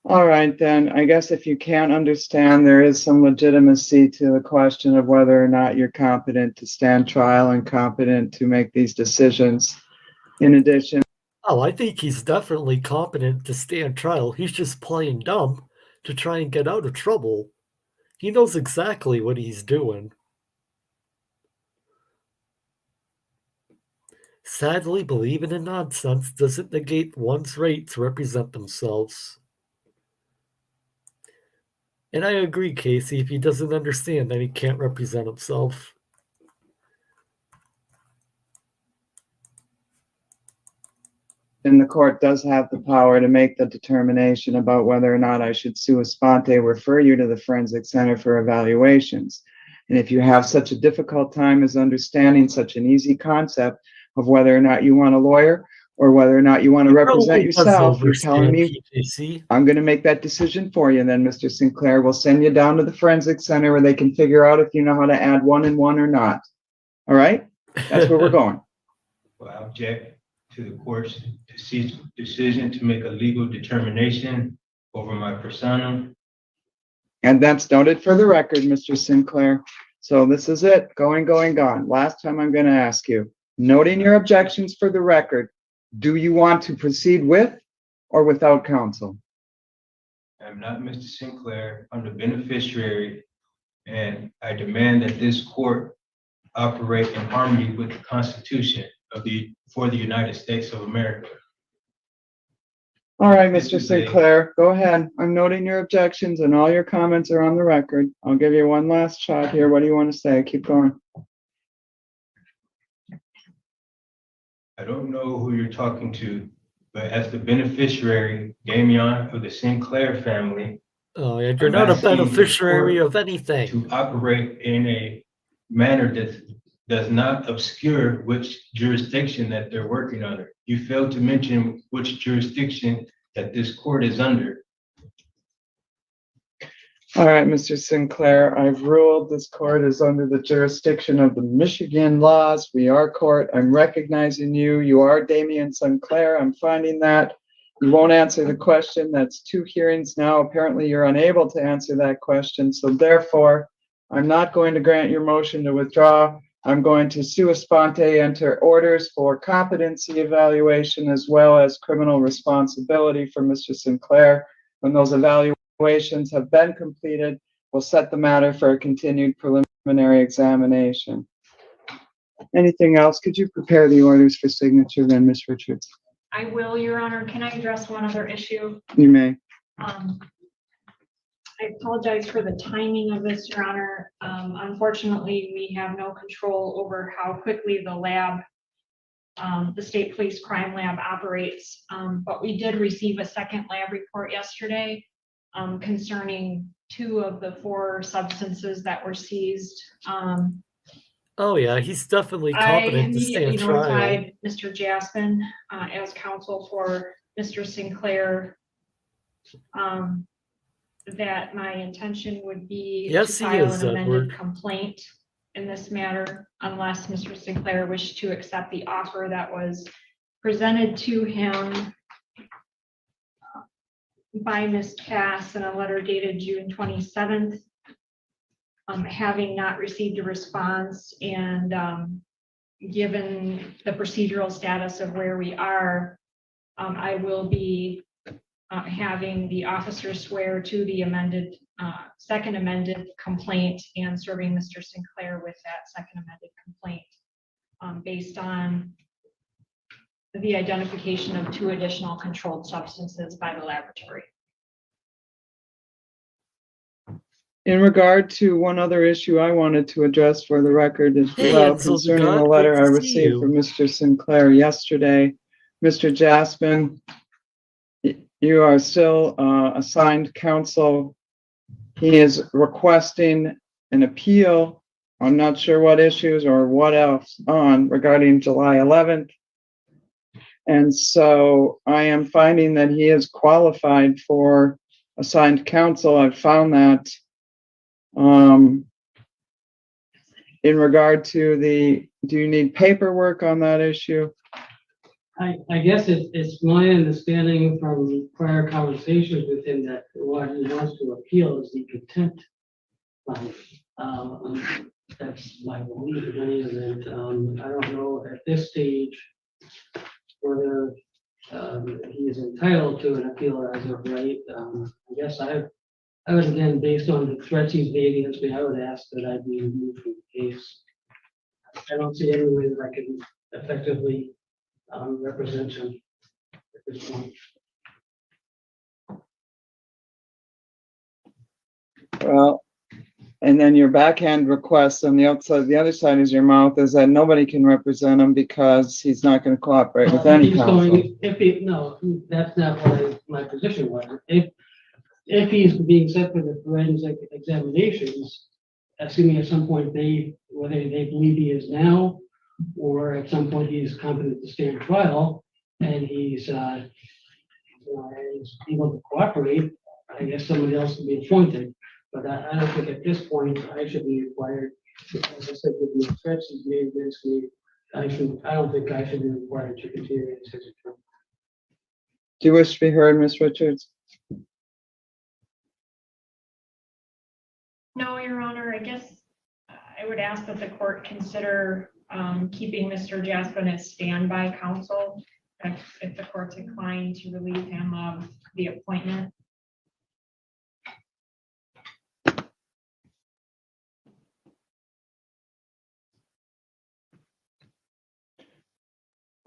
S2: All right, then, I guess if you can't understand, there is some legitimacy to the question of whether or not you're competent to stand trial and competent to make these decisions. In addition,
S1: Oh, I think he's definitely competent to stand trial. He's just playing dumb to try and get out of trouble. He knows exactly what he's doing. Sadly, believing in nonsense doesn't negate one's right to represent themselves. And I agree, Kacey, if he doesn't understand, then he can't represent himself.
S2: and the court does have the power to make the determination about whether or not I should sua sponte refer you to the Forensic Center for evaluations. And if you have such a difficult time as understanding such an easy concept of whether or not you want a lawyer or whether or not you want to represent yourself, you're telling me
S1: PJC.
S2: I'm going to make that decision for you then, Mr. Sinclair. We'll send you down to the Forensic Center where they can figure out if you know how to add 1 and 1 or not. All right? That's where we're going.
S4: Well, I object to the court's decision to make a legal determination over my persona.
S2: And that's noted for the record, Mr. Sinclair. So this is it. Going, gone. Last time I'm going to ask you, noting your objections for the record, do you want to proceed with or without counsel?
S4: I'm not Mr. Sinclair. I'm the beneficiary, and I demand that this court operate in harmony with the Constitution for the United States of America.
S2: All right, Mr. Sinclair, go ahead. I'm noting your objections and all your comments are on the record. I'll give you one last shot here. What do you want to say? Keep going.
S4: I don't know who you're talking to, but as the beneficiary, Damien, of the Sinclair family,
S1: Oh, and you're not a beneficiary of anything.
S4: to operate in a manner that does not obscure which jurisdiction that they're working under. You failed to mention which jurisdiction that this court is under.
S2: All right, Mr. Sinclair, I've ruled this court is under the jurisdiction of the Michigan laws. We are court. I'm recognizing you. You are Damien Sinclair. I'm finding that. You won't answer the question. That's 2 hearings now. Apparently, you're unable to answer that question. So therefore, I'm not going to grant your motion to withdraw. I'm going to sua sponte enter orders for competency evaluation as well as criminal responsibility for Mr. Sinclair. When those evaluations have been completed, we'll set the matter for a continued preliminary examination. Anything else? Could you prepare the orders for signature then, Ms. Richards?
S5: I will, Your Honor. Can I address one other issue?
S2: You may.
S5: I apologize for the timing of this, Your Honor. Unfortunately, we have no control over how quickly the lab, the State Police Crime Lab operates. But we did receive a second lab report yesterday concerning 2 of the 4 substances that were seized.
S1: Oh yeah, he's definitely
S5: I
S1: competent to
S5: immediately
S1: stand trial.
S5: notified Mr. Jaspin as counsel for Mr. Sinclair that my intention would be to
S1: Yes, he
S5: file
S1: is,
S5: an amended
S1: Edward.
S5: complaint in this matter unless Mr. Sinclair wished to accept the offer that was presented to him by Ms. Cass in a letter dated June 27th. Having not received a response and given the procedural status of where we are, I will be having the officer swear to the amended, second amended complaint and serving Mr. Sinclair with that second amended complaint based on the identification of 2 additional controlled substances by the laboratory.
S2: In regard to one other issue I wanted to address for the record as
S1: Hey,
S2: well,
S1: Enzo the
S2: concerning the
S1: God,
S2: letter
S1: great
S2: I
S1: to see
S2: received
S1: you.
S2: from Mr. Sinclair yesterday. Mr. Jaspin, you are still assigned counsel. He is requesting an appeal. I'm not sure what issues or what else on regarding July 11th. And so I am finding that he is qualified for assigned counsel. I've found that in regard to do you need paperwork on that issue?
S3: I guess it's my understanding from prior conversations with him that what he wants to appeal is the contempt fine. That's my belief in any event. I don't know at this stage whether he is entitled to an appeal as of right. I guess I would, again, based on the threats he's made against me, I would ask that I be removed from the case. I don't see any way that I can effectively represent him at this point.
S2: Well, and then your backhand request on the outside, the other side is your mouth, is that nobody can represent him because he's not going to cooperate with any counsel.
S3: No, that's not what my position was. If he's being set for the forensic examinations, assuming at some point whether they believe he is now, or at some point he's competent to stand trial, and he's able to cooperate, I guess somebody else will be appointed. But I don't think at this point I should be required, as I said, with the threats he's made against me, I don't think I should be required to continue as his attorney.
S2: Do you wish to be heard, Ms. Richards?
S5: No, Your Honor, I guess I would ask that the court consider keeping Mr. Jaspin as standby counsel if the court's inclined to relieve him of the appointment.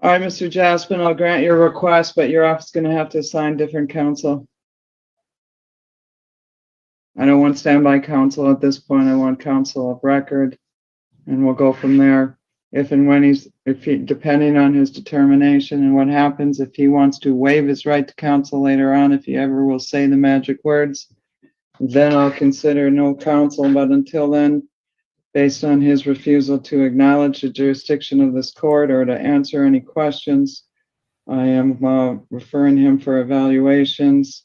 S2: All right, Mr. Jaspin, I'll grant your request, but your office is going to have to assign different counsel. I don't want standby counsel at this point. I want counsel of record, and we'll go from there. If and when depending on his determination and what happens, if he wants to waive his right to counsel later on, if he ever will say the magic words, then I'll consider no counsel. But until then, based on his refusal to acknowledge the jurisdiction of this court or to answer any questions, I am referring him for evaluations.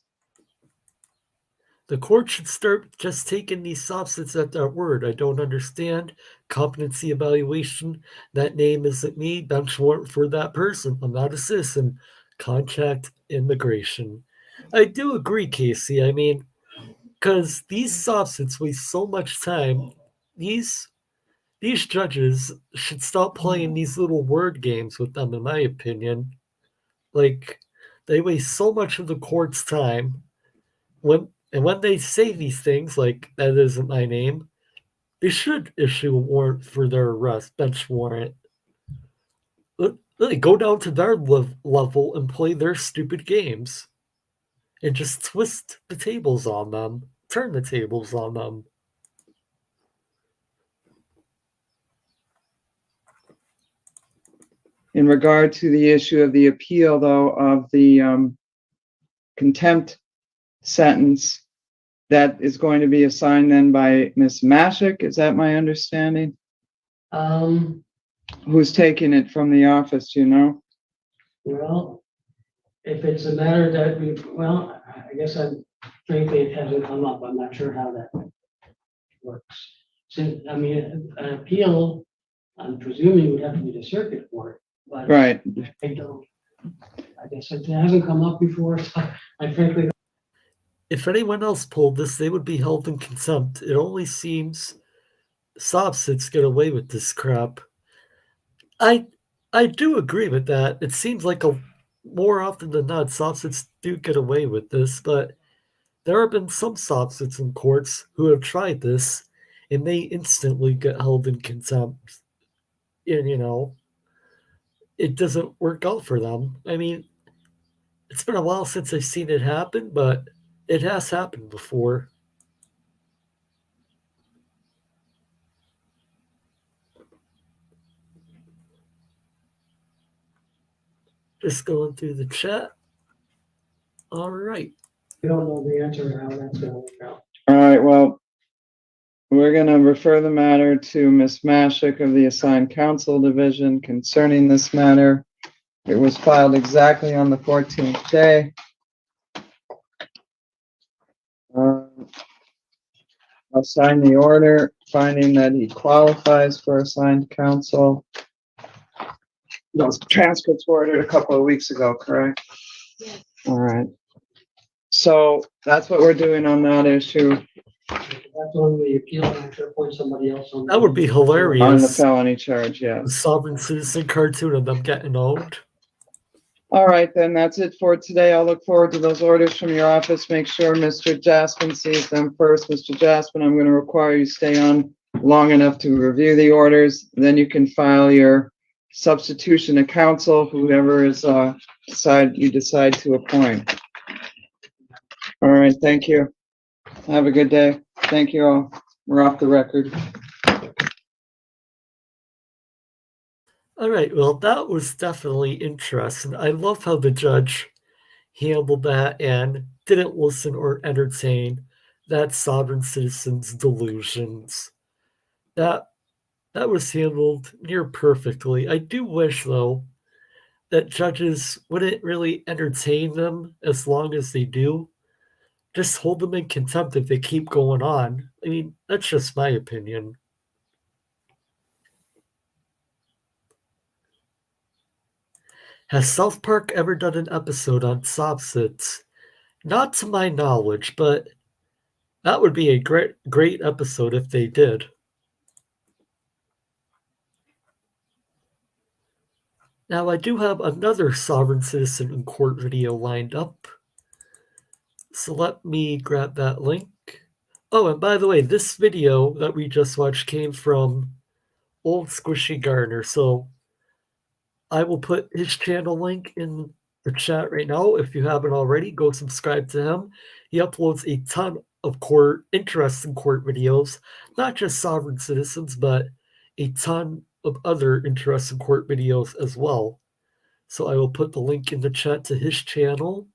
S1: The court should start just taking these substances at their word. I don't understand. Competency evaluation. That name isn't me. Bench warrant for that person. I'm not a citizen. Contact immigration. I do agree, Kacey. I mean, because these substances waste so much time. These judges should stop playing these little word games with them, in my opinion. Like, they waste so much of the court's time when they say these things, like, that isn't my name, They should issue a warrant for their arrest, bench warrant. They go down to their level and play their stupid games. And just twist the tables on them. Turn the tables on them.
S2: In regard to the issue of the appeal, though, of the contempt sentence, that is going to be assigned then by Miss Mashik. Is that my understanding? Who's taking it from the office, do you know?
S3: Well, if it's a matter that I guess frankly, it hasn't come up. I'm not sure how that works. Since, I mean, an appeal, I'm presuming would have to be the circuit court, but
S2: Right.
S3: I guess it hasn't come up before, so I frankly.
S1: If anyone else pulled this, they would be held in contempt. It only seems Sobsits get away with this crap. I do agree with that. It seems like more often than not, Sobsits do get away with this, but there have been some Sobsits in courts who have tried this, and they instantly get held in contempt. And, it doesn't work out for them. I mean, it's been a while since I've seen it happen, but it has happened before. Just going through the chat. All right.
S3: We don't know the answer to how that's going to work out.
S2: All right, well, we're going to refer the matter to Miss Mashik of the Assigned Counsel Division concerning this matter. It was filed exactly on the 14th day. I'll sign the order finding that he qualifies for assigned counsel. Those transcripts were ordered a couple of weeks ago, correct?
S5: Yes.
S2: All right. So that's what we're doing on that issue.
S3: That's on the appeal, and I should appoint somebody else on.
S1: That would be hilarious.
S2: On the felony charge,
S1: The
S2: yes.
S1: sovereign citizen cartoon of them getting owned.
S2: All right, then that's it for today. I'll look forward to those orders from your office. Make sure Mr. Jaspin sees them first. Mr. Jaspin, I'm going to require you stay on long enough to review the orders. Then you can file your substitution of counsel, whoever is you decide to appoint. All right, thank you. Have a good day. Thank you all. We're off the record.
S1: All right, well, that was definitely interesting. I love how the judge handled that and didn't listen or entertain that sovereign citizen's delusions. That was handled near perfectly. I do wish, though, that judges wouldn't really entertain them as long as they do. Just hold them in contempt if they keep going on. I mean, that's just my opinion. Has South Park ever done an episode on Sobsits? Not to my knowledge, but that would be a great episode if they did. Now, I do have another sovereign citizen in court video lined up. So let me grab that link. Oh, and by the way, this video that we just watched came from Old Squishy Gardener. So I will put his channel link in the chat right now. If you haven't already, go subscribe to him. He uploads a ton of interesting court videos, not just sovereign citizens, but a ton of other interesting court videos as well. So I will put the link in the chat to his channel.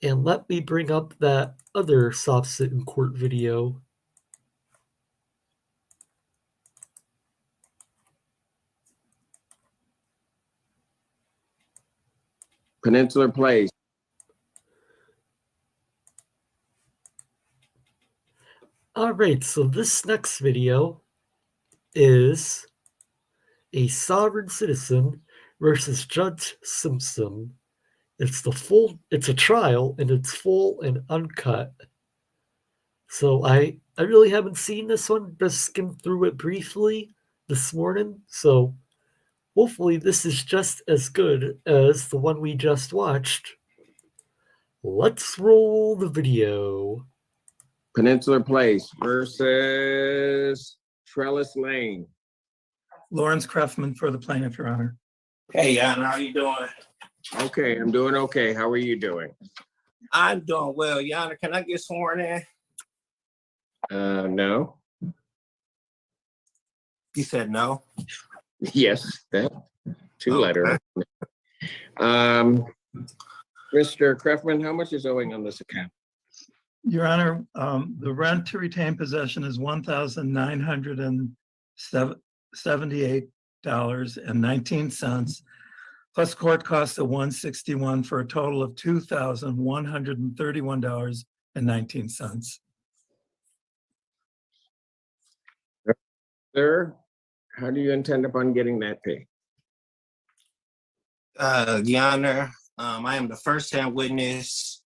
S1: And let me bring up that other Sobsit in court video.
S6: Peninsular Place.
S1: All right, so this next video is a sovereign citizen versus Judge Simpson. It's a trial, and it's full and uncut. So I really haven't seen this one, just skimmed through it briefly this morning. So hopefully this is just as good as the one we just watched. Let's roll the video.
S6: Peninsular Place versus versus Trellis Lane.
S7: Lawrence Crefman for the plaintiff, Your Honor.
S8: Hey, Jan, how you doing?
S6: Okay, I'm doing okay. How are you doing?
S8: I'm doing well. Yana, can I get sworn in?
S6: No.
S8: You said no?
S6: Yes, that two-letter. Mr. Crefman, how much is owing on this account?
S7: Your Honor, the rent to retain possession is $1,978.19 plus court costs of $161 for a total of $2,131.19.
S6: Sir, how do you intend upon getting that paid?
S8: Yana, I am the first-hand witness.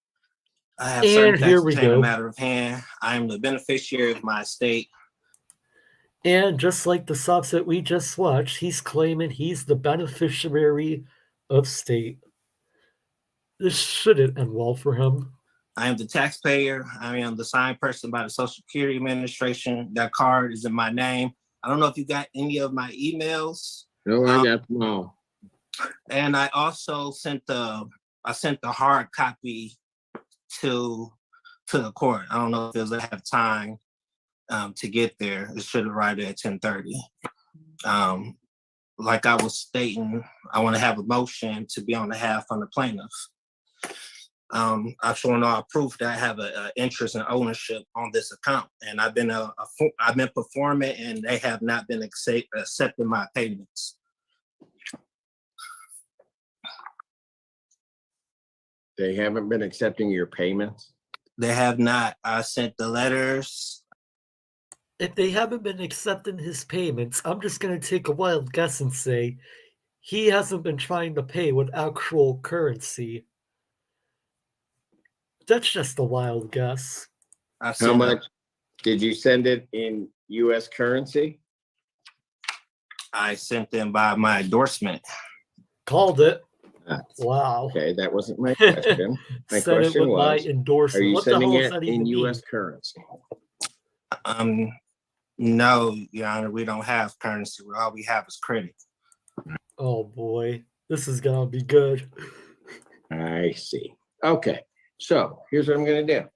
S8: I have
S1: And
S8: certain
S1: here
S8: facts
S1: we
S8: pertaining to
S1: go.
S8: the matter of hand. I am the beneficiary of my estate.
S1: And just like the subs that we just watched, he's claiming he's the beneficiary of state. This shouldn't end well for him.
S8: I am the taxpayer. I am the signed person by the Social Security Administration. That card is in my name. I don't know if you got any of my emails.
S6: No, I got them all.
S8: And I also sent the hard copy to the court. I don't know if they'll have time to get there. It should arrive at 10:30. Like I was stating, I want to have a motion to be on behalf of the plaintiff. I've shown all proof that I have an interest and ownership on this account, and I've been performing, and they have not been accepting my payments.
S6: They haven't been accepting your payments?
S8: They have not. I sent the letters.
S1: If they haven't been accepting his payments, I'm just going to take a wild guess and say he hasn't been trying to pay with actual currency. That's just a wild guess.
S6: How much did you send it in US currency?
S8: I sent them by my endorsement.
S1: Called it.
S6: Ah,
S1: Wow.
S6: Okay, that wasn't my question. My
S1: Said it
S6: question
S1: with my
S6: was,
S1: endorsement.
S6: are you
S1: What the
S6: sending
S1: hell does
S6: it
S1: that
S6: in
S1: even mean?
S6: US currency?
S8: No, Your Honor, we don't have currency. All we have is credit.
S1: Oh boy, this is gonna be good.
S6: I see. Okay, so here's what I'm gonna do.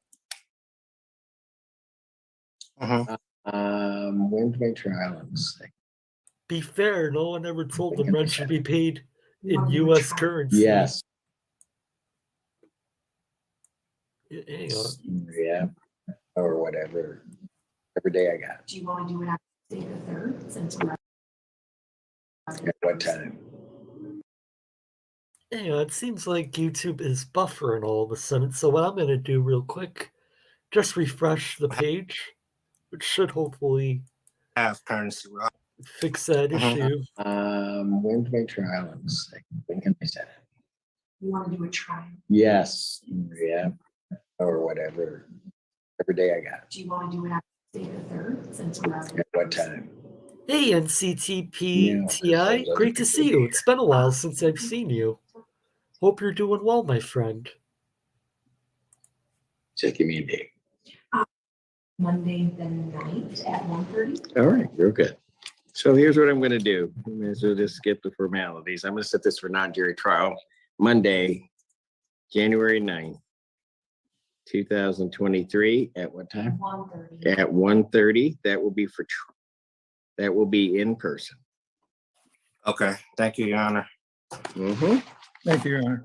S6: When's my trial? Let's see.
S1: Be fair, no one ever told them rent should be paid in US currency.
S6: Yes.
S1: Hang on.
S6: Yeah, or whatever. Every day I got.
S9: Do you want to do it after the 3rd since we're
S6: At what time?
S1: Hang on, it seems like YouTube is buffering all of a sudden. So what I'm gonna do real quick, just refresh the page, which should hopefully
S8: Have currency.
S1: fix that issue.
S6: When's my trial? Let's see. When can I set it?
S9: you want to do a trial?
S6: Yes. Yeah, or whatever. Every day I got.
S9: Do you want to do it after the 3rd since we're
S6: At what time?
S1: Hey NCTPTI, great to see you. It's been a while since I've seen you. Hope you're doing well, my friend.
S6: Just give me a date.
S9: Monday the 9th at 1:30?
S6: All right, real good. So here's what I'm gonna do. I may as well just skip the formalities. I'm gonna set this for non-jury trial Monday, January 9th, 2023. At what time?
S9: 1:30.
S6: At 1:30. That will be that will be in person.
S8: Okay, thank you, Your Honor.
S6: Mm-hmm.
S7: Thank you, Your Honor.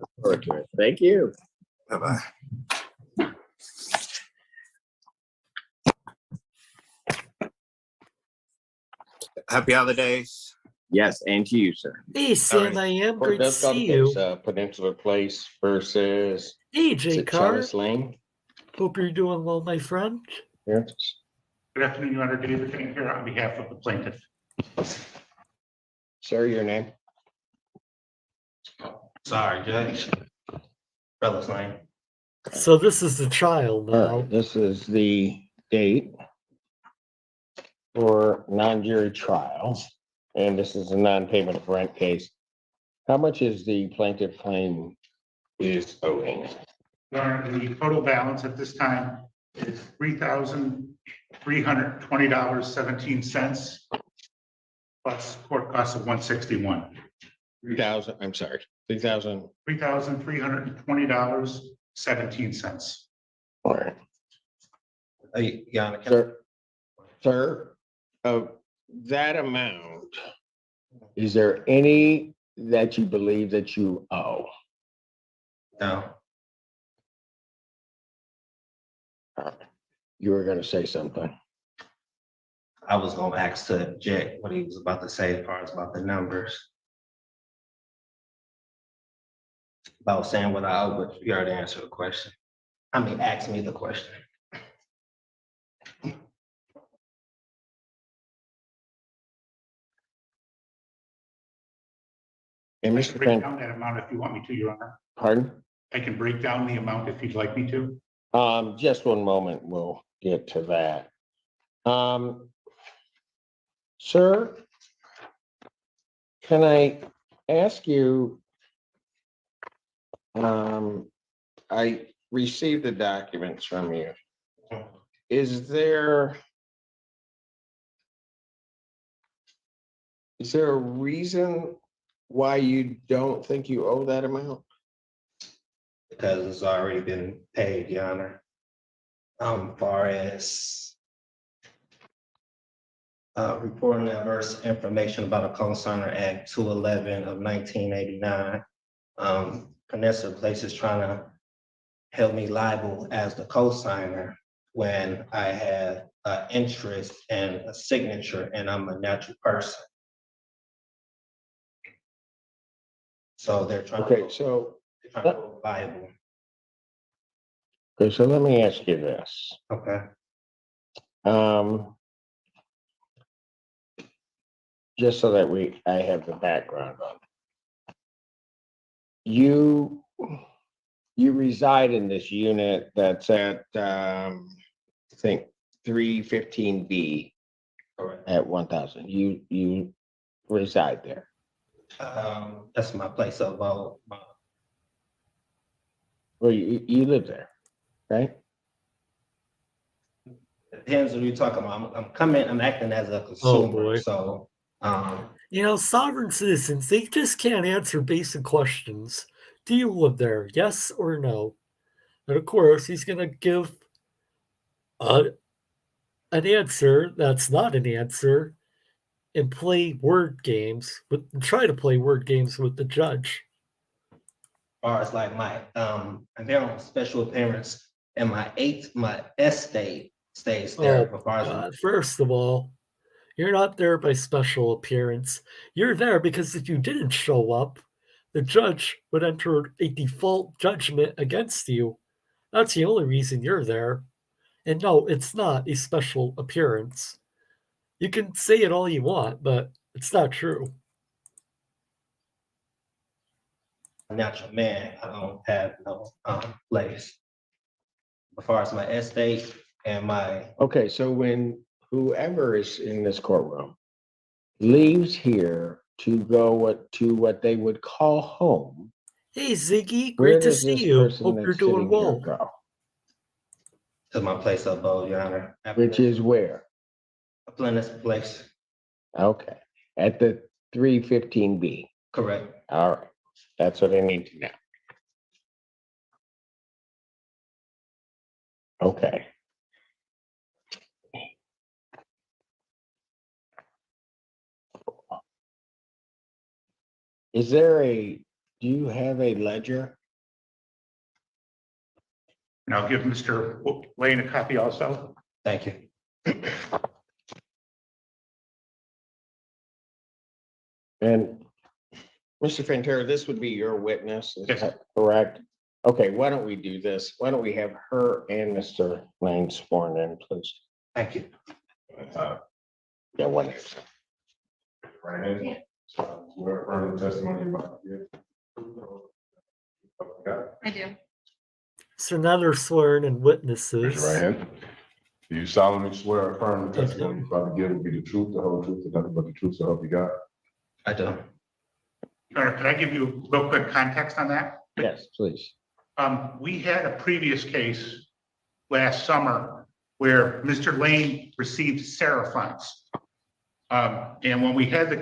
S6: Thank you.
S8: Bye-bye. Happy holidays.
S6: Yes, and to you, sir.
S1: Hey SamIAm, great to
S10: That's got
S1: see
S10: to
S1: you.
S10: fix Peninsula Place versus
S1: Hey
S10: is it
S1: JCarr,
S10: Trellis Lane.
S1: hope you're doing well, my friend.
S10: Yes.
S11: Good afternoon, Your Honor. David King here on behalf of the plaintiff.
S10: Sir, your name?
S4: Sorry, Judge. Trellis Lane.
S1: So this is the trial
S10: All
S1: now.
S10: right, this is the date for non-jury trial, and this is a non-payment of rent case. How much is the plaintiff claim is owing?
S11: Your Honor, the total balance at this time is $3,800. $320.17 plus court costs of $161.
S10: 3,000, I'm sorry, 3,000.
S11: $3,320.17.
S10: All right.
S8: Your Honor,
S10: Sir, of that amount, is there any that you believe that you owe?
S8: no,
S10: You were gonna say something.
S8: I was gonna ask to Jack what he was about to say as far as about the numbers. About saying what I owe, but you already answered the question. I mean, ask me the question.
S10: And
S11: I
S10: Mr.
S11: can break
S10: Fran,
S11: down that amount if you want me to, Your Honor.
S10: pardon?
S11: I can break down the amount if you'd like me to.
S10: Just one moment, we'll get to that. Sir, can I ask you, I received the documents from you. Is there a reason why you don't think you owe that amount?
S8: Because it's already been paid, Your Honor. Far as reporting adverse information about a co-signer Act 211 of 1989. Vanessa Place is trying to held me liable as the co-signer when I had an interest and a signature and I'm a natural person. So they're trying
S10: Okay,
S8: to,
S10: so,
S8: they're trying to hold liable.
S10: okay, so let me ask you this.
S8: Okay.
S10: Just so that I have the background on it. You reside in this unit that's at, I think, 315B
S8: Correct.
S10: at 1,000. You reside there.
S8: That's my place of abode.
S10: Well, you live there, right?
S8: Depends what you're talking about. I'm acting as a
S1: Oh,
S8: consumer,
S1: boy.
S8: so,
S1: You know, sovereign citizens, they just can't answer basic questions. Do you live there? Yes or no? And of course, he's going to give an answer that's not an answer and play word games, try to play word games with the judge.
S8: far as like my, I'm there on special appearance and my estate stays there.
S1: Oh,
S8: As far as
S1: God. First of all, you're not there by special appearance. You're there because if you didn't show up, the judge would enter a default judgment against you. That's the only reason you're there. And no, it's not a special appearance. You can say it all you want, but it's not true.
S8: a natural man, I don't have no place. As far as my estate and my,
S10: Okay, so when whoever is in this courtroom leaves here to go to what they would call home,
S1: Hey, Ziggy,
S10: where
S1: great to
S10: does
S1: see
S10: this
S1: you.
S10: person
S1: Hope you're
S10: that's
S1: doing
S10: sitting here
S1: well.
S10: go?
S8: to my place of abode, Your Honor.
S10: Which is where?
S8: A Plymouth place,
S10: Okay, at the 315B.
S8: correct.
S10: All right, that's what I need to know. Okay. Do you have a ledger?
S11: And I'll give Mr. Lane a copy also.
S8: Thank you.
S10: And Mr. Fantera, this would be your witness, is
S11: Yes.
S10: that correct? Okay, why don't we do this? Why don't we have her and Mr. Lane sworn in, please?
S8: Thank you.
S10: Yeah, one.
S12: Right. So we're affirming the testimony about you.
S9: I do.
S1: So now they're sworn in witnesses.
S12: Raise your right hand. Do you solemnly swear or affirm the testimony you're about to give will be the truth, the whole truth, and nothing but the truth, so help you God?
S8: I do.
S11: Your Honor, could I give you real quick context on that?
S10: Yes, please.
S11: We had a previous case last summer where Mr. Lane received Sarah funds. And when we had the,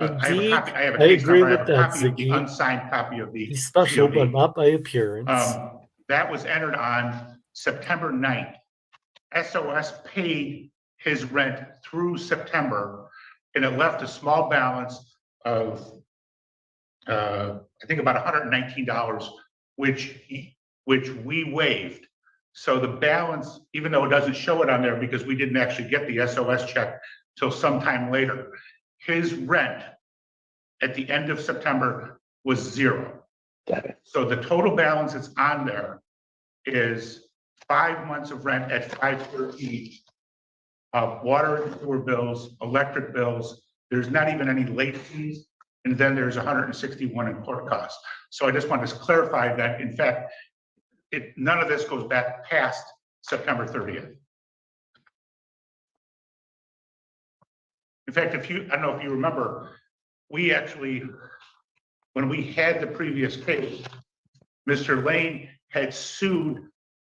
S1: Indeed,
S11: I have a
S1: I
S11: case
S1: agree
S11: number, I
S1: with
S11: have a
S1: that,
S11: copy of the
S1: Ziggy.
S11: unsigned copy of the
S1: He's special,
S11: COD.
S1: but not by appearance.
S11: That was entered on September 9th. SOS paid his rent through September, and it left a small balance of, I think about $119, which we waived. So the balance, even though it doesn't show it on there because we didn't actually get the SOS check till sometime later, his rent at the end of September was $0.
S10: Got it.
S11: So the total balance that's on there is 5 months of rent at $513, water and sewer bills, electric bills. There's not even any late fees, and then there's 161 in court costs. So I just want to clarify that, in fact, none of this goes back past September 30th. In fact, I don't know if you remember, we actually, when we had the previous case, Mr. Lane had sued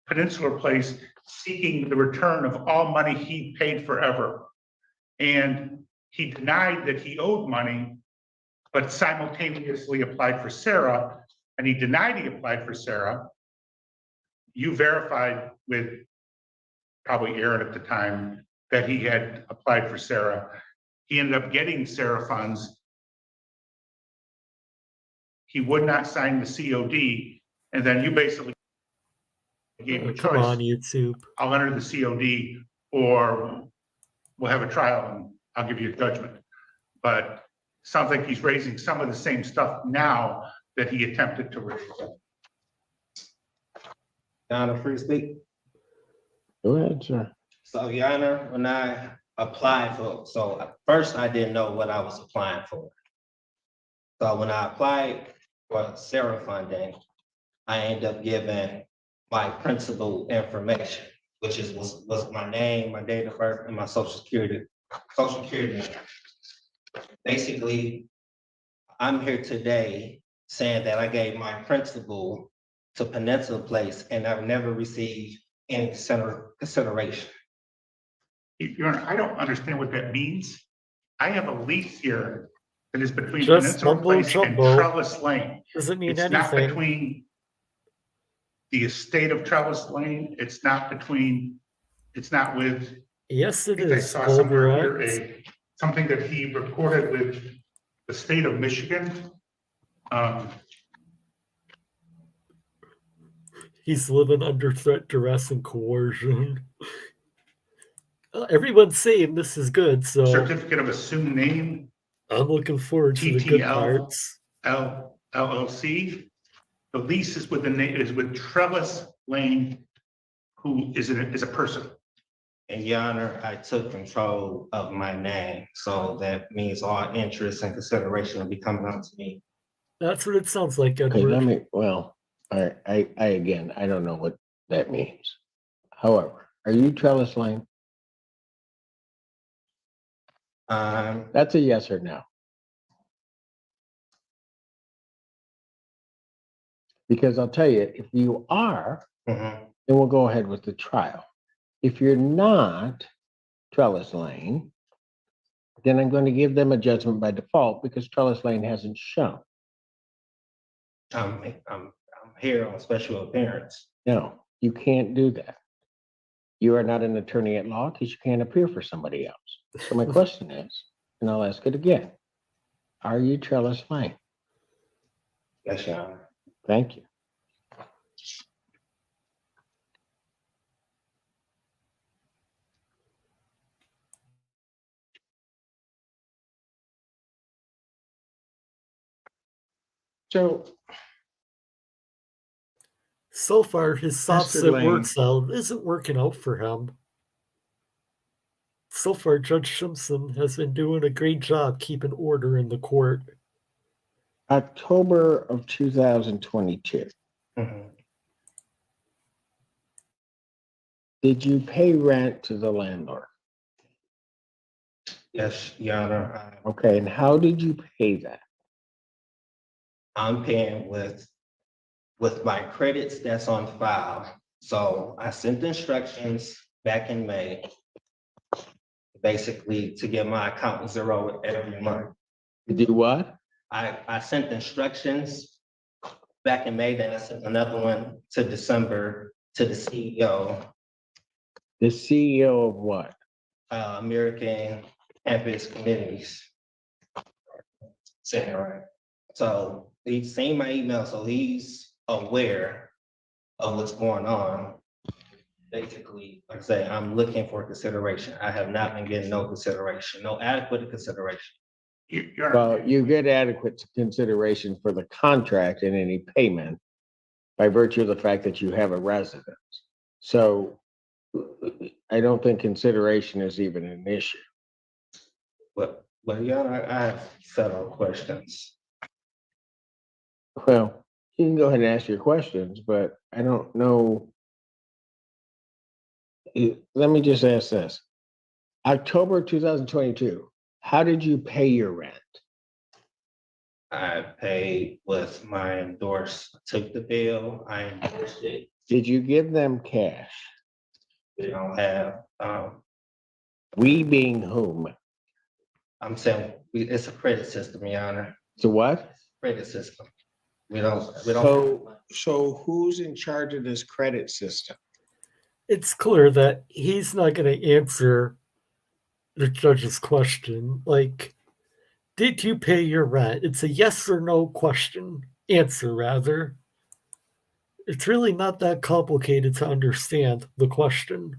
S11: Peninsula Place seeking the return of all money he paid forever. And he denied that he owed money, but simultaneously applied for Sarah, and he denied he applied for Sarah. You verified with probably Aaron at the time that he had applied for Sarah. He ended up getting Sarah funds. He would not sign the COD, and then you basically gave him a
S1: Come on,
S11: choice.
S1: YouTube.
S11: I'll enter the COD, or we'll have a trial and I'll give you a judgment. But sounds like he's raising some of the same stuff now that he attempted to raise.
S8: Your Honor, free to speak.
S10: Go ahead, sir.
S8: So, Your Honor, when I applied for, so first I didn't know what I was applying for. So when I applied for Sarah funding, I ended up giving my principal information, which was my name, my date of birth, and my social security number. Basically, I'm here today saying that I gave my principal to Peninsula Place and I've never received any consideration.
S11: Your Honor, I don't understand what that means. I have a lease here that is between
S1: Just
S11: Peninsula
S1: mumbo
S11: Place and
S1: jumbo.
S11: Trellis Lane.
S1: Doesn't mean
S11: It's not
S1: anything.
S11: between the estate of Trellis Lane. It's not between, it's not with,
S1: Yes,
S11: I
S1: it
S11: think I
S1: is.
S11: saw somewhere here,
S1: Correct.
S11: something that he recorded with the state of Michigan.
S1: He's living under threat, duress, and coercion. Everyone's saying this is good, so
S11: Certificate of assumed name,
S1: I'm looking forward to the good
S11: TTL.
S1: parts.
S11: LLC. The lease is with with Trellis Lane, who is a person.
S8: And Your Honor, I took control of my name, so that means all interest and consideration will be coming out to me.
S1: That's what it sounds like,
S10: Okay,
S1: Edward.
S10: I again, I don't know what that means. However, are you Trellis Lane? That's a yes or no. Because I'll tell you, if you are, then we'll go ahead with the trial. If you're not Trellis Lane, then I'm going to give them a judgment by default because Trellis Lane hasn't shown.
S8: I'm here on special appearance.
S10: No, you can't do that. You are not an attorney at law because you can't appear for somebody else. So my question is, and I'll ask it again, are you Trellis Lane?
S8: Yes, Your Honor.
S10: Thank you.
S1: So far, his soft
S10: Mr.
S1: sit
S10: Lane.
S1: work style isn't working out for him. So far, Judge Simpson has been doing a great job keeping order in the court.
S10: October of 2022. Did you pay rent to the landlord?
S8: Yes, Your Honor.
S10: Okay, and how did you pay that?
S8: I'm paying with my credits that's on file So I sent the instructions back in May, basically to get my account zero every month.
S10: To do what?
S8: I sent the instructions back in May, then I sent another one to December to the CEO,
S10: The CEO of what?
S8: American Campus Committees. Saying it right. So he's seen my email, so he's aware of what's going on. Basically, like I say, I'm looking for consideration. I have not been getting no consideration, no adequate consideration.
S10: Well, you get adequate consideration for the contract and any payment by virtue of the fact that you have a residence. So I don't think consideration is even an issue.
S8: But yeah, I have several questions.
S10: Well, you can go ahead and ask your questions, but I don't know. Let me just ask this. October 2022, how did you pay your rent?
S8: I paid with my took the bill, I endorsed it.
S10: Did you give them cash?
S8: We don't have,
S10: We being whom?
S8: I'm saying, it's a credit system, Your Honor,
S10: So what?
S8: credit system. We don't.
S10: So who's in charge of this credit system?
S1: It's clear that he's not going to answer the judge's question. Like, did you pay your rent? It's a yes or no question. Answer, rather. It's really not that complicated to understand the question.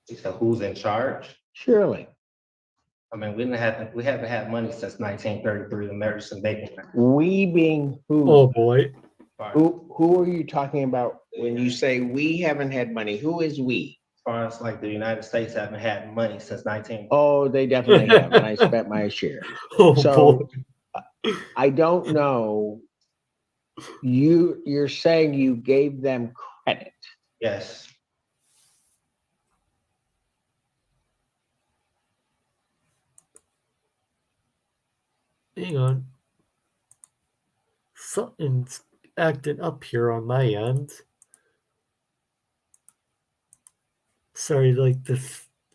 S8: So who's in charge?
S10: Surely.
S8: I mean, we haven't had money since 1933, the American Bacon.
S10: We being who?
S1: Oh boy.
S10: Who are you talking about when you say we haven't had money? Who is we?
S8: As far as like the United States haven't had money since 19.
S10: Oh, they definitely have, and I spent my share.
S1: Oh
S10: So
S1: boy.
S10: I don't know. You're saying you gave them credit.
S8: Yes.
S1: Hang on. Something's acting up here on my end. Sorry, like the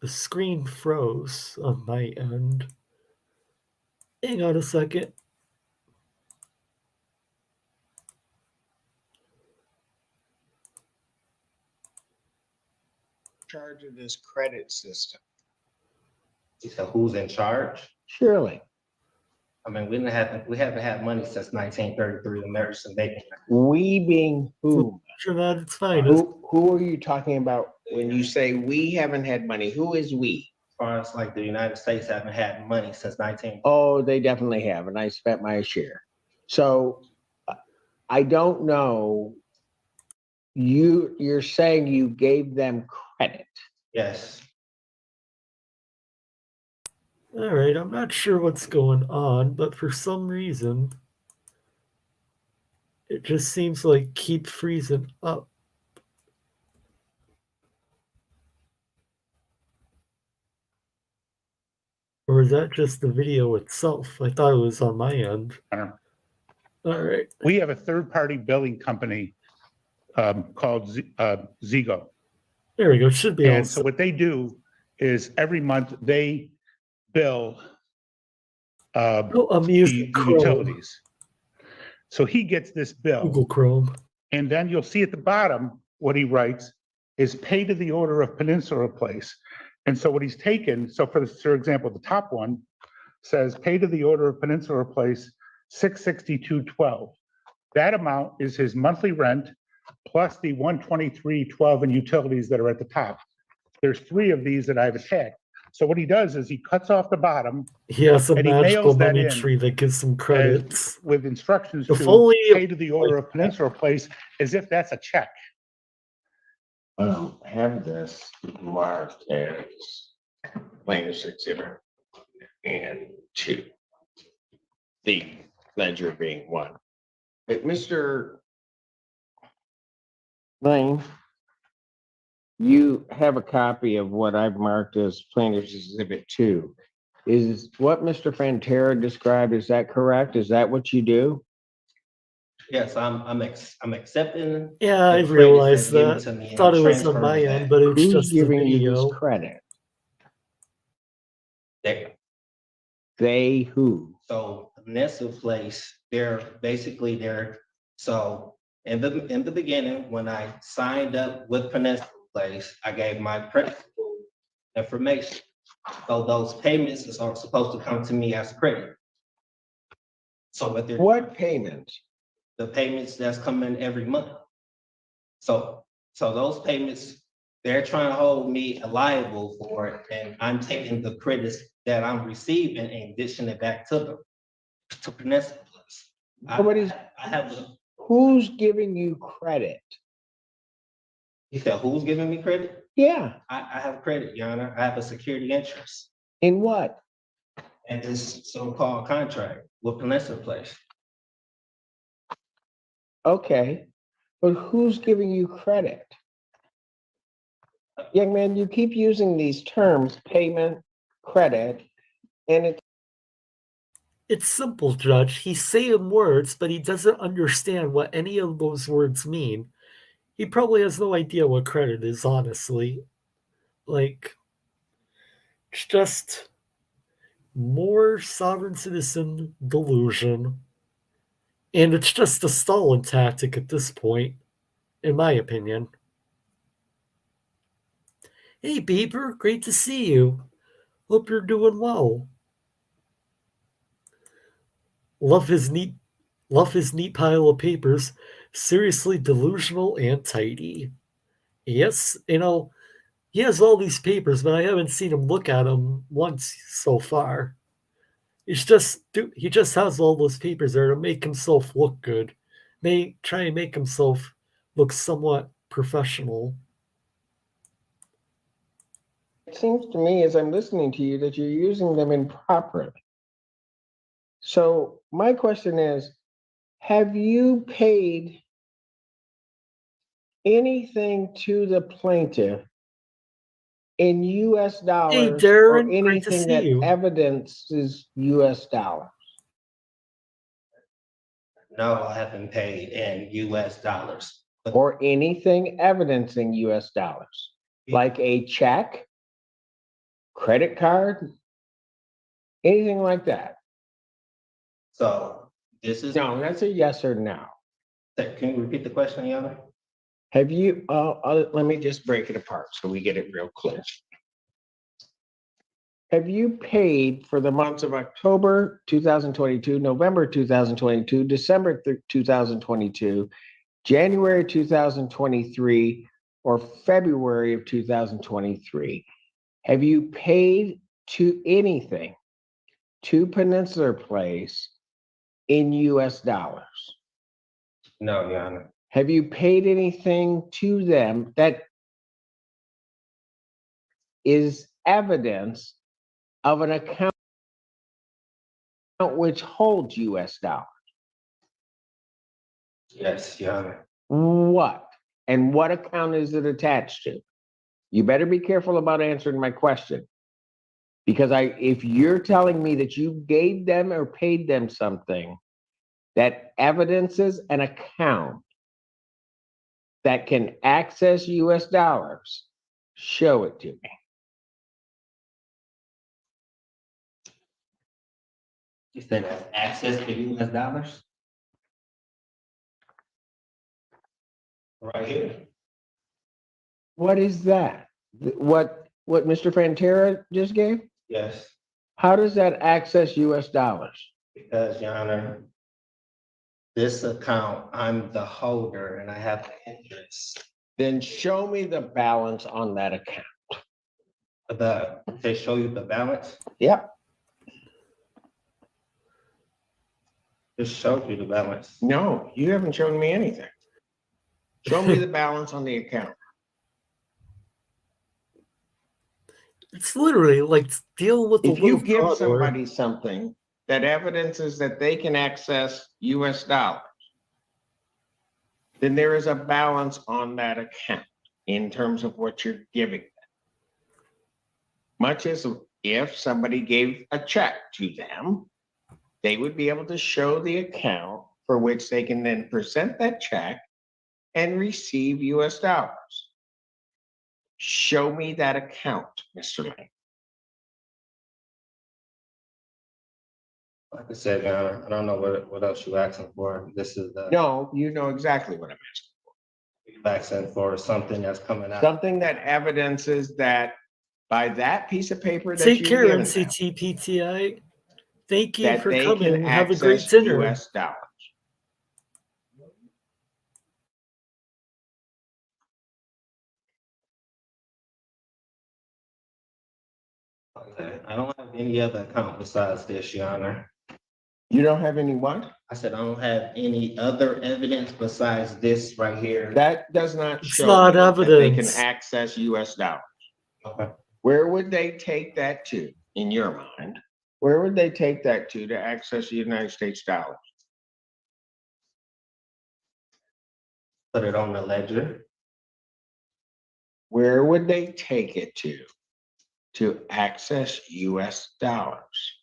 S1: screen froze on my end. Hang on a second.
S10: Charge of this credit system.
S8: So who's in charge?
S10: Surely.
S8: I mean, we haven't had money since 1933, the American Bacon.
S10: We being who?
S1: Sure, that it's fine.
S10: Who are you talking about when you say we haven't had money? Who is we?
S8: As far as like the United States haven't had money since 19.
S10: Oh, they definitely have, and I spent my share. So I don't know. You're saying you gave them credit.
S8: Yes.
S1: All right, I'm not sure what's going on, but for some reason, it just seems like keep freezing up. Or is that just the video itself? I thought it was on my end. All right.
S11: We have a third-party billing company called Ziech.
S1: There we go. Should be.
S11: And so what they do is every month they bill the utilities. So he gets this bill.
S1: Google Chrome.
S11: And then you'll see at the bottom, what he writes is pay to the order of Peninsula Place. And so what he's taken, so for example, the top one says pay to the order of Peninsula Place, $662.12. That amount is his monthly rent plus the $123.12 in utilities that are at the top. There's 3 of these that I've attacked. So what he does is he cuts off the bottom.
S1: He has a magical money
S11: in
S1: tree that gives some credits.
S11: with instructions
S1: If
S11: to
S1: only
S11: pay to the order of Peninsula Place as if that's a check.
S10: Have this marked as plaintiff's exhibit and 2. The ledger being 1. But Mr. Lane, you have a copy of what I've marked as plaintiff's exhibit 2. Is what Mr. Fantera described, is that correct? Is that what you do?
S8: Yes, I'm accepting.
S1: Yeah, I
S8: the credits
S1: realized
S8: that's given
S1: that.
S8: to me and
S1: Thought
S8: I'm
S1: it was on
S8: transferring
S1: my
S8: it
S1: end,
S8: back.
S1: but it's
S10: Who's
S1: just the
S10: giving you this
S1: video.
S10: credit?
S8: They-
S10: Who?
S8: So Vanessa Place, so in the beginning, when I signed up with Vanessa Place, I gave my principal information. So those payments are supposed to come to me as credit. So
S10: What payments?
S8: the payments that's coming every month. So those payments, they're trying to hold me liable for it, and I'm taking the credits that I'm receiving and dishing it back to them, to Vanessa Place.
S10: Nobody's-
S8: I have a.
S10: Who's giving you credit?
S8: You said, who's giving me credit?
S10: Yeah,
S8: I have credit, Your Honor. I have a security interest
S10: in what?
S8: in this so-called contract with Vanessa Place.
S10: Okay, but who's giving you credit? Young man, you keep using these terms, payment, credit, and
S1: It's simple, Judge. He's saying words, but he doesn't understand what any of those words mean. He probably has no idea what credit is, honestly. Like, it's just more sovereign citizen delusion. And it's just a stalling tactic at this point, in my opinion. Hey, Bieber, great to see you. Hope you're doing well. Love his neat pile of papers. Seriously delusional and tidy. Yes, he has all these papers, but I haven't seen him look at them once so far. He just has all those papers there to make himself look good. Try and make himself look somewhat professional.
S10: it seems to me as I'm listening to you that you're using them improperly. So my question is, have you paid anything to the plaintiff in US dollars or
S1: Darren, great to
S10: anything
S1: see
S10: that
S1: you.
S10: evidences US dollars?
S8: No, I haven't paid in US dollars.
S10: Or anything evidencing US dollars, like a check, credit card, anything like that?
S8: So this is.
S10: No, that's a yes or no.
S8: Can you repeat the question, Your Honor?
S10: Have you, let me just break it apart so we get it real clear. Have you paid for the months of October 2022, November 2022, December 2022, January 2023, or February of 2023? Have you paid to anything to Peninsula Place in US dollars?
S8: No, Your Honor.
S10: Have you paid anything to them that is evidence of an account which holds US dollars?
S8: Yes, Your Honor.
S10: What? And what account is it attached to? You better be careful about answering my question. Because if you're telling me that you gave them or paid them something that evidences an account that can access US dollars, show it to me.
S8: You said that's access to US dollars? Right here.
S10: What is that? What Mr. Fantera just gave?
S8: Yes,
S10: How does that access US dollars?
S8: because, Your Honor, this account, I'm the holder and I have the interest.
S10: Then show me the balance on that account.
S8: They show you the balance?
S10: Yep.
S8: Just showed you the balance.
S10: No, you haven't shown me anything. Show me the balance on the account.
S1: It's literally like dealing with
S10: If
S1: a
S10: you
S1: little
S10: give
S1: toddler.
S10: somebody something that evidences that they can access US dollars, then there is a balance on that account in terms of what you're giving them. Much as if somebody gave a check to them, they would be able to show the account for which they can then present that check and receive US dollars. Show me that account, Mr. Lane.
S8: Like I said, Your Honor, I don't know what else you're asking for. This is the,
S10: No, you know exactly what I'm asking.
S8: you're asking for something that's coming out.
S10: Something that evidences that by that piece of paper that
S1: Take
S10: you've
S1: care,
S10: given them,
S1: NCTPTI. Thank you
S10: that
S1: for
S10: they
S1: coming
S10: can
S1: and have a great
S10: access
S1: dinner.
S10: US dollars.
S8: Okay, I don't have any other account besides this, Your Honor.
S10: You don't have any what?
S8: I said, I don't have any other evidence besides this right here.
S10: That does not
S1: It's
S10: show
S1: not
S10: me that they can
S1: evidence.
S10: access US dollars.
S8: Okay.
S10: Where would they take that to, in your mind? Where would they take that to access the United States dollars?
S8: Put it on the ledger.
S10: Where would they take it to access US dollars?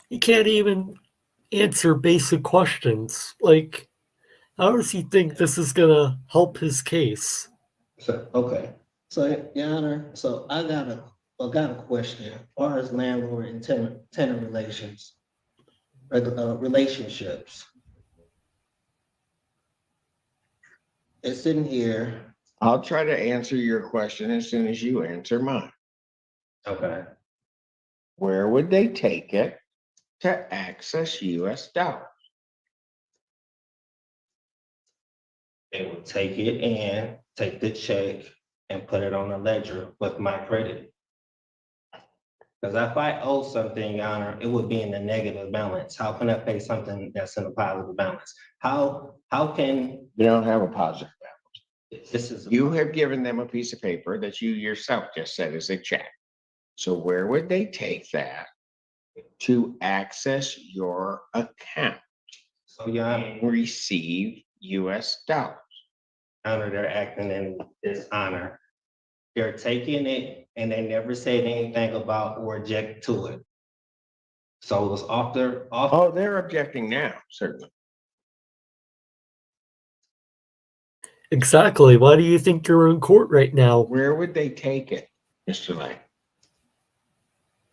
S1: He can't even answer basic questions. Like, how does he think this is gonna help his case?
S8: So, okay. So, Your Honor, so I got a question. As far as landlord and tenant relations, relationships. It's in here.
S10: I'll try to answer your question as soon as you answer mine.
S8: Okay.
S10: Where would they take it to access US dollars?
S8: They would take it and take the check and put it on a ledger with my credit. Because if I owe something, Your Honor, it would be in a negative balance. How can I pay something that's in a positive balance? How can
S10: You don't have a positive balance.
S8: this is
S10: You have given them a piece of paper that you yourself just said is a check. So where would they take that to access your account
S8: so, Your Honor,
S10: and receive US dollars?
S8: Honor, they're acting in dishonor. They're taking it and they never said anything about or object to it. So it was off
S10: Oh, they're objecting now, certainly.
S1: Exactly. Why do you think you're in court right now?
S10: Where would they take it, Mr. Lane?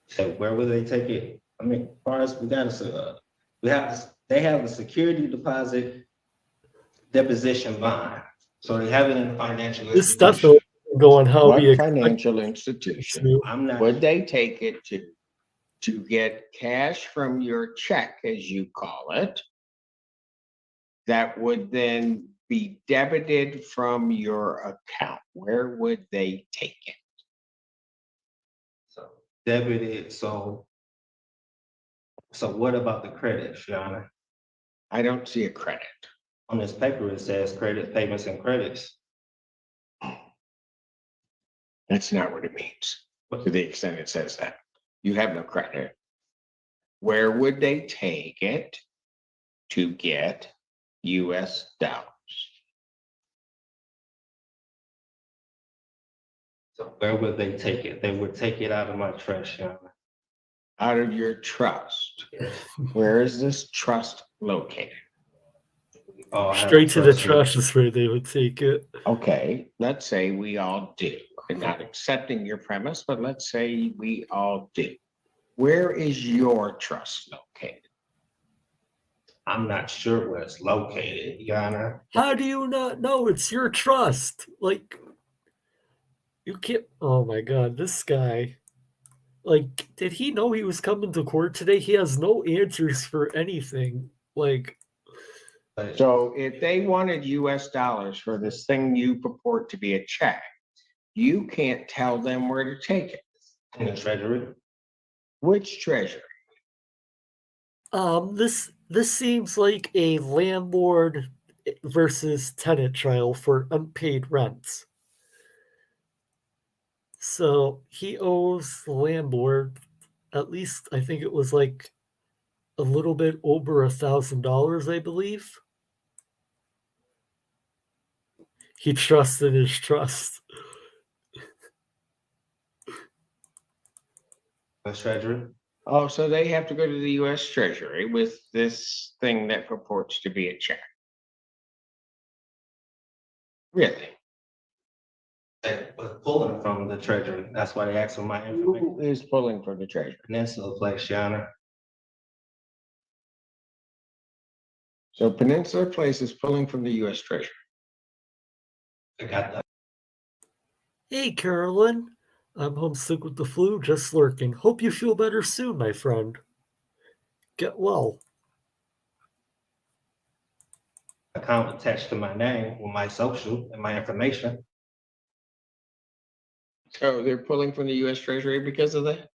S8: So where would they take it? I mean, as far as they have a security deposit deposition bond. So they have it in a financial
S1: This
S8: institution.
S1: definitely go on how we
S10: What
S1: expect
S10: financial
S1: it
S10: institution
S1: to.
S8: I'm not.
S10: would they take it to get cash from your check, as you call it, that would then be debited from your account? Where would they take it?
S8: So debited, so what about the credits, Your Honor?
S10: I don't see a credit.
S8: On this paper, it says credit payments and credits.
S10: That's not what it means, to the extent it says that. You have no credit. Where would they take it to get US dollars?
S8: So where would they take it? They would take it out of my trust, Your Honor.
S10: Out of your trust. Where is this trust located?
S1: Straight to the trash is where they would take it.
S10: Okay, let's say we all do. I'm not accepting your premise, but let's say we all do. Where is your trust located?
S8: I'm not sure where it's located, Your Honor.
S1: How do you not know? It's your trust. Like, you can't. Oh my God, this guy. Like, did he know he was coming to court today? He has no answers for anything. Like,
S10: So if they wanted US dollars for this thing you purport to be a check, you can't tell them where to take it.
S8: In the treasury.
S10: Which treasury?
S1: this seems like a landlord versus tenant trial for unpaid rents. So he owes the landlord at least, I think it was like a little bit over $1,000, I believe. He trusted his trust.
S8: US Treasury.
S10: Oh, so they have to go to the US Treasury with this thing that purports to be a check. Really?
S8: They was pulling from the Treasury. That's why they asked for my information.
S10: Who is pulling from the Treasury?
S8: Peninsula Place, Your Honor.
S10: So Peninsula Place is pulling from the US Treasury.
S8: I got that.
S1: Hey, Carolyn. I'm homesick with the flu, just lurking. Hope you feel better soon, my friend. Get well.
S8: Account attached to my name with my social and my information.
S10: So they're pulling from the US Treasury because of that?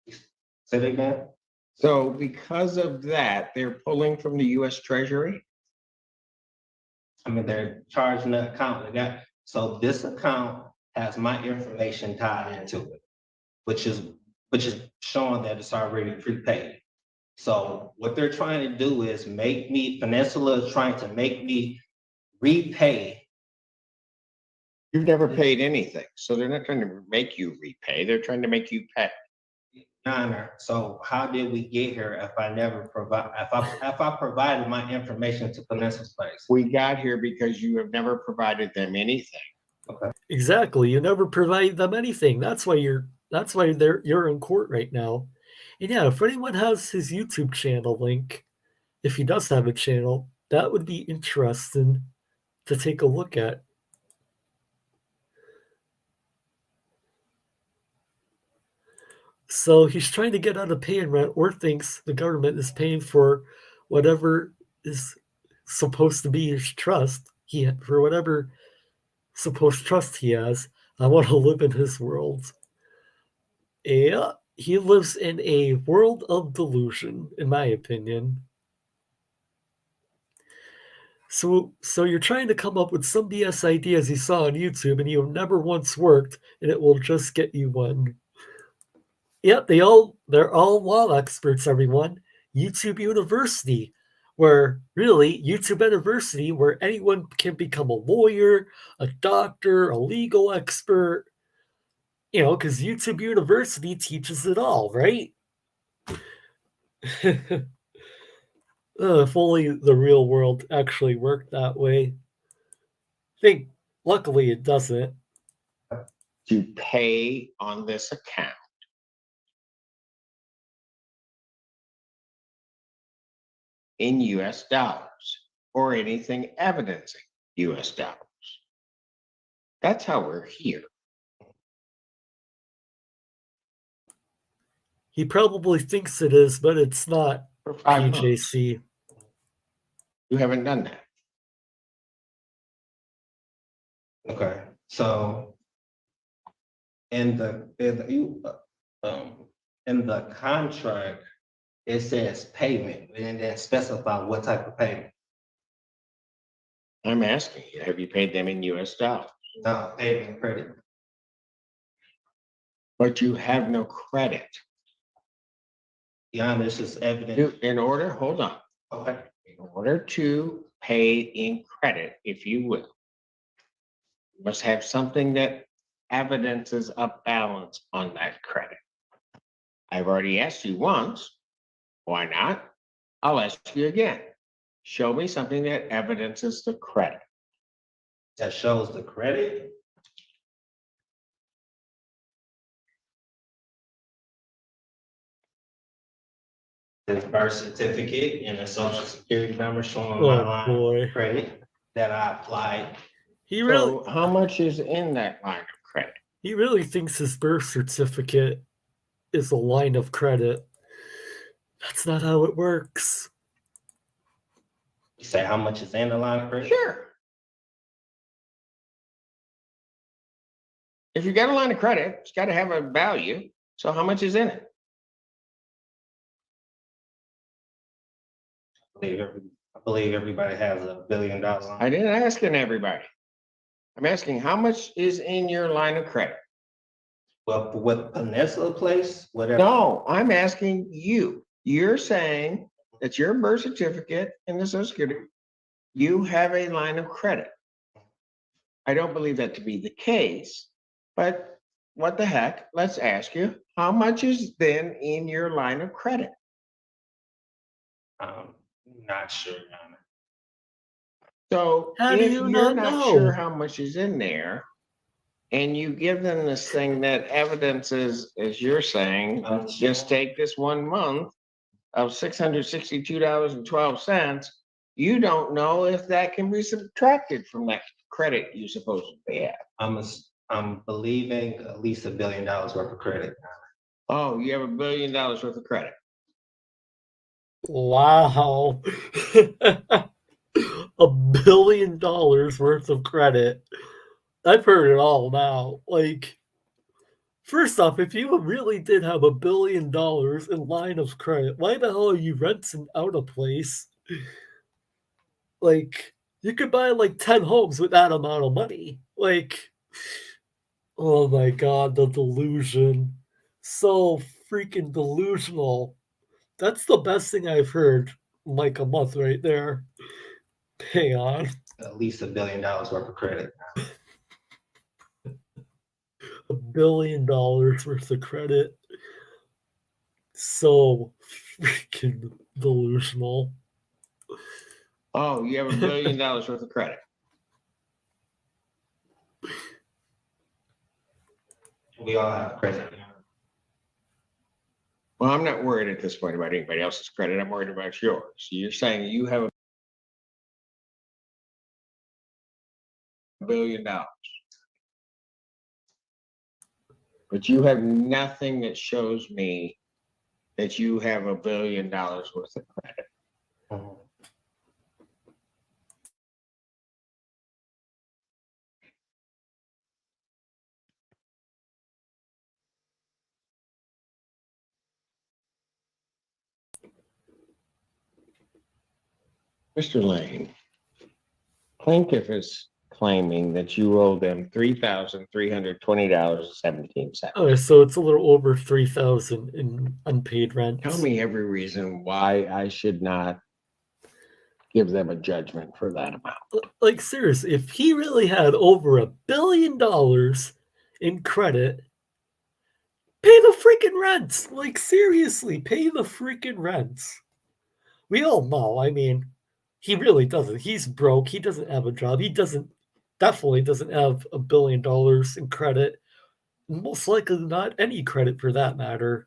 S8: Say that again?
S10: So because of that, they're pulling from the US Treasury?
S8: I mean, they're charging the account. They got, so this account has my information tied into it, which is showing that it's already prepaid. So what they're trying to do is make me, Peninsula is trying to make me repay.
S10: You've never paid anything, so they're not trying to make you repay, they're trying to make you pay.
S8: Your Honor, so how did we get here if I never provide, if I provided my information to Peninsula Place?
S10: We got here because you have never provided them anything.
S8: Okay.
S1: Exactly. You never provide them anything. That's why you're in court right now. And yeah, if anyone has his YouTube channel link, if he does have a channel, that would be interesting to take a look at. So he's trying to get out of paying rent, or thinks the government is paying for whatever is supposed to be his trust. For whatever supposed trust he has. I want to live in his world. Yeah, he lives in a world of delusion, in my opinion. So you're trying to come up with some BS ideas you saw on YouTube and you have never once worked, and it will just get you one. Yep, they're all law experts, everyone. YouTube University, where anyone can become a lawyer, a doctor, a legal expert, because YouTube University teaches it all, right? If only the real world actually worked that way. Luckily it doesn't.
S10: To pay on this account, in US dollars or anything evidencing US dollars. That's how we're here.
S1: He probably thinks it is, but it's not.
S10: For 5 months.
S1: PJC.
S10: You haven't done that.
S8: Okay, so in the contract, it says payment, and then specify what type of payment.
S10: I'm asking you, have you paid them in US dollars?
S8: No, payment credit.
S10: But you have no credit.
S8: Yeah, this is evident.
S10: Hold on.
S8: Okay.
S10: In order to pay in credit, if you will, you must have something that evidences a balance on that credit. I've already asked you once. Why not? I'll ask you again. Show me something that evidences the credit.
S8: That shows the credit? The birth certificate and a social security number showing my line of credit that I applied.
S10: So how much is in that line of credit?
S1: He really thinks his birth certificate is a line of credit. That's not how it works.
S8: You say how much is in the line of credit?
S10: Sure. If you got a line of credit, it's got to have a value. So how much is in it?
S8: I believe everybody has $1 billion.
S10: I didn't ask everybody. I'm asking how much is in your line of credit?
S8: Well, with Peninsula Place, whatever.
S10: No, I'm asking you. You're saying that your birth certificate and the social security you have a line of credit. I don't believe that to be the case, but what the heck? Let's ask you, how much is then in your line of credit?
S8: Not sure, Your Honor.
S10: So
S1: How do
S10: if
S1: you
S10: you're
S1: not
S10: not sure
S1: know?
S10: how much is in there, and you give them this thing that evidences, as you're saying, just take this 1 month of $662.12, you don't know if that can be subtracted from that credit you supposedly have.
S8: I'm believing at least $1 billion worth of credit.
S10: Oh, you have $1 billion worth of credit.
S1: Wow. $1 billion worth of credit. I've heard it all now. Like, first off, if you really did have $1 billion in line of credit, why the hell are you renting out a place? Like, you could buy like 10 homes with that amount of money. Like, oh my god, the delusion. So freaking delusional. That's the best thing I've heard in like a month right there. Hang on.
S8: At least $1 billion worth of credit.
S1: $1 billion worth of credit. So freaking delusional.
S10: Oh, you have $1 billion worth of credit.
S8: We all have credit.
S10: Well, I'm not worried at this point about anybody else's credit. I'm worried about yours. So you're saying you have $1 billion, but you have nothing that shows me that you have $1 billion worth of credit. Mr. Lane, plaintiff is claiming that you owe them $3,320.17.
S1: Oh, so it's a little over 3,000 in unpaid rent.
S10: Tell me every reason why I should not give them a judgment for that amount.
S1: Like seriously, if he really had over $1 billion in credit, pay the freaking rent. Like seriously, pay the freaking rent. We all know. I mean, he really doesn't. He's broke. He doesn't have a job. He definitely doesn't have $1 billion in credit. Most likely not any credit for that matter.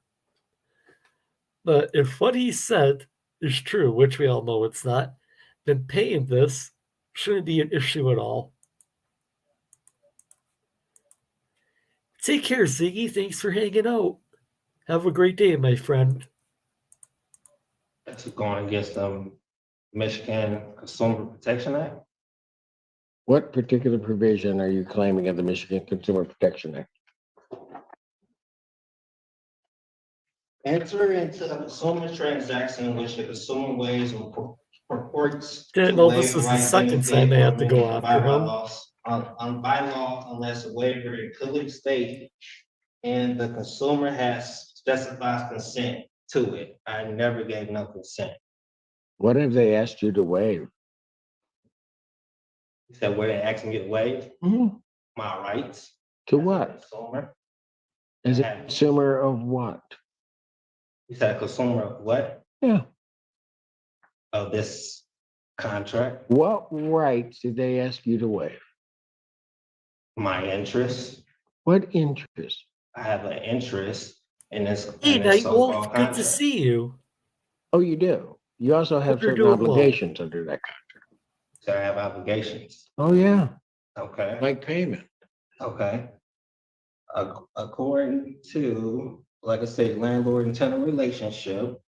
S1: But if what he said is true, which we all know it's not, then paying this shouldn't be an issue at all. Take care, Ziggy. Thanks for hanging out. Have a great day, my friend.
S8: That's going against Michigan Consumer Protection Act.
S10: What particular provision are you claiming of the Michigan Consumer Protection Act?
S8: Enter into a consumer transaction in which the consumer waives or purports to
S1: Didn't know
S8: waive
S1: this
S8: the
S1: was the
S8: right to
S1: second
S8: benefit
S1: time I have to
S8: from
S1: go
S8: any
S1: after him.
S8: by law unless a waiver clearly state and the consumer has specified consent to it. I never gave no consent.
S10: What have they asked you to waive?
S8: He said, where they asked me to waive
S10: Mhm.
S8: my rights.
S10: To
S8: as a
S10: what?
S8: consumer.
S10: As a consumer of what?
S8: He said, a consumer of what?
S10: Yeah.
S8: Of this contract,
S10: What rights did they ask you to waive?
S8: my interest.
S10: What interest?
S8: I have an interest in this,
S1: Hey,
S8: in this
S1: Nightwolf.
S8: so-called
S1: Good to
S8: contract.
S1: see you.
S10: Oh, you do? You also have
S1: Hope you're
S10: certain
S1: doing well.
S10: obligations under that contract.
S8: So I have obligations.
S10: Oh, yeah,
S8: Okay,
S10: like payment.
S8: okay. According to, like I said, landlord and tenant relationship.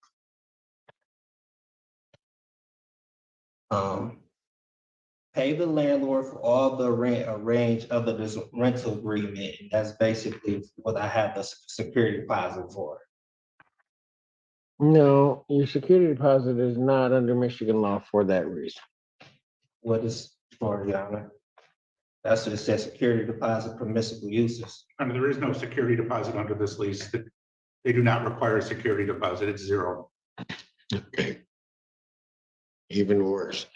S8: Pay the landlord for all the rent arranged under this rental agreement. That's basically what I have the security deposit for.
S10: No, your security deposit is not under Michigan law for that reason.
S8: What is for, Your Honor? That's what it says, security deposit permissible uses.
S11: And there is no security deposit under this lease. They do not require a security deposit. It's zero.
S10: Okay. Even worse.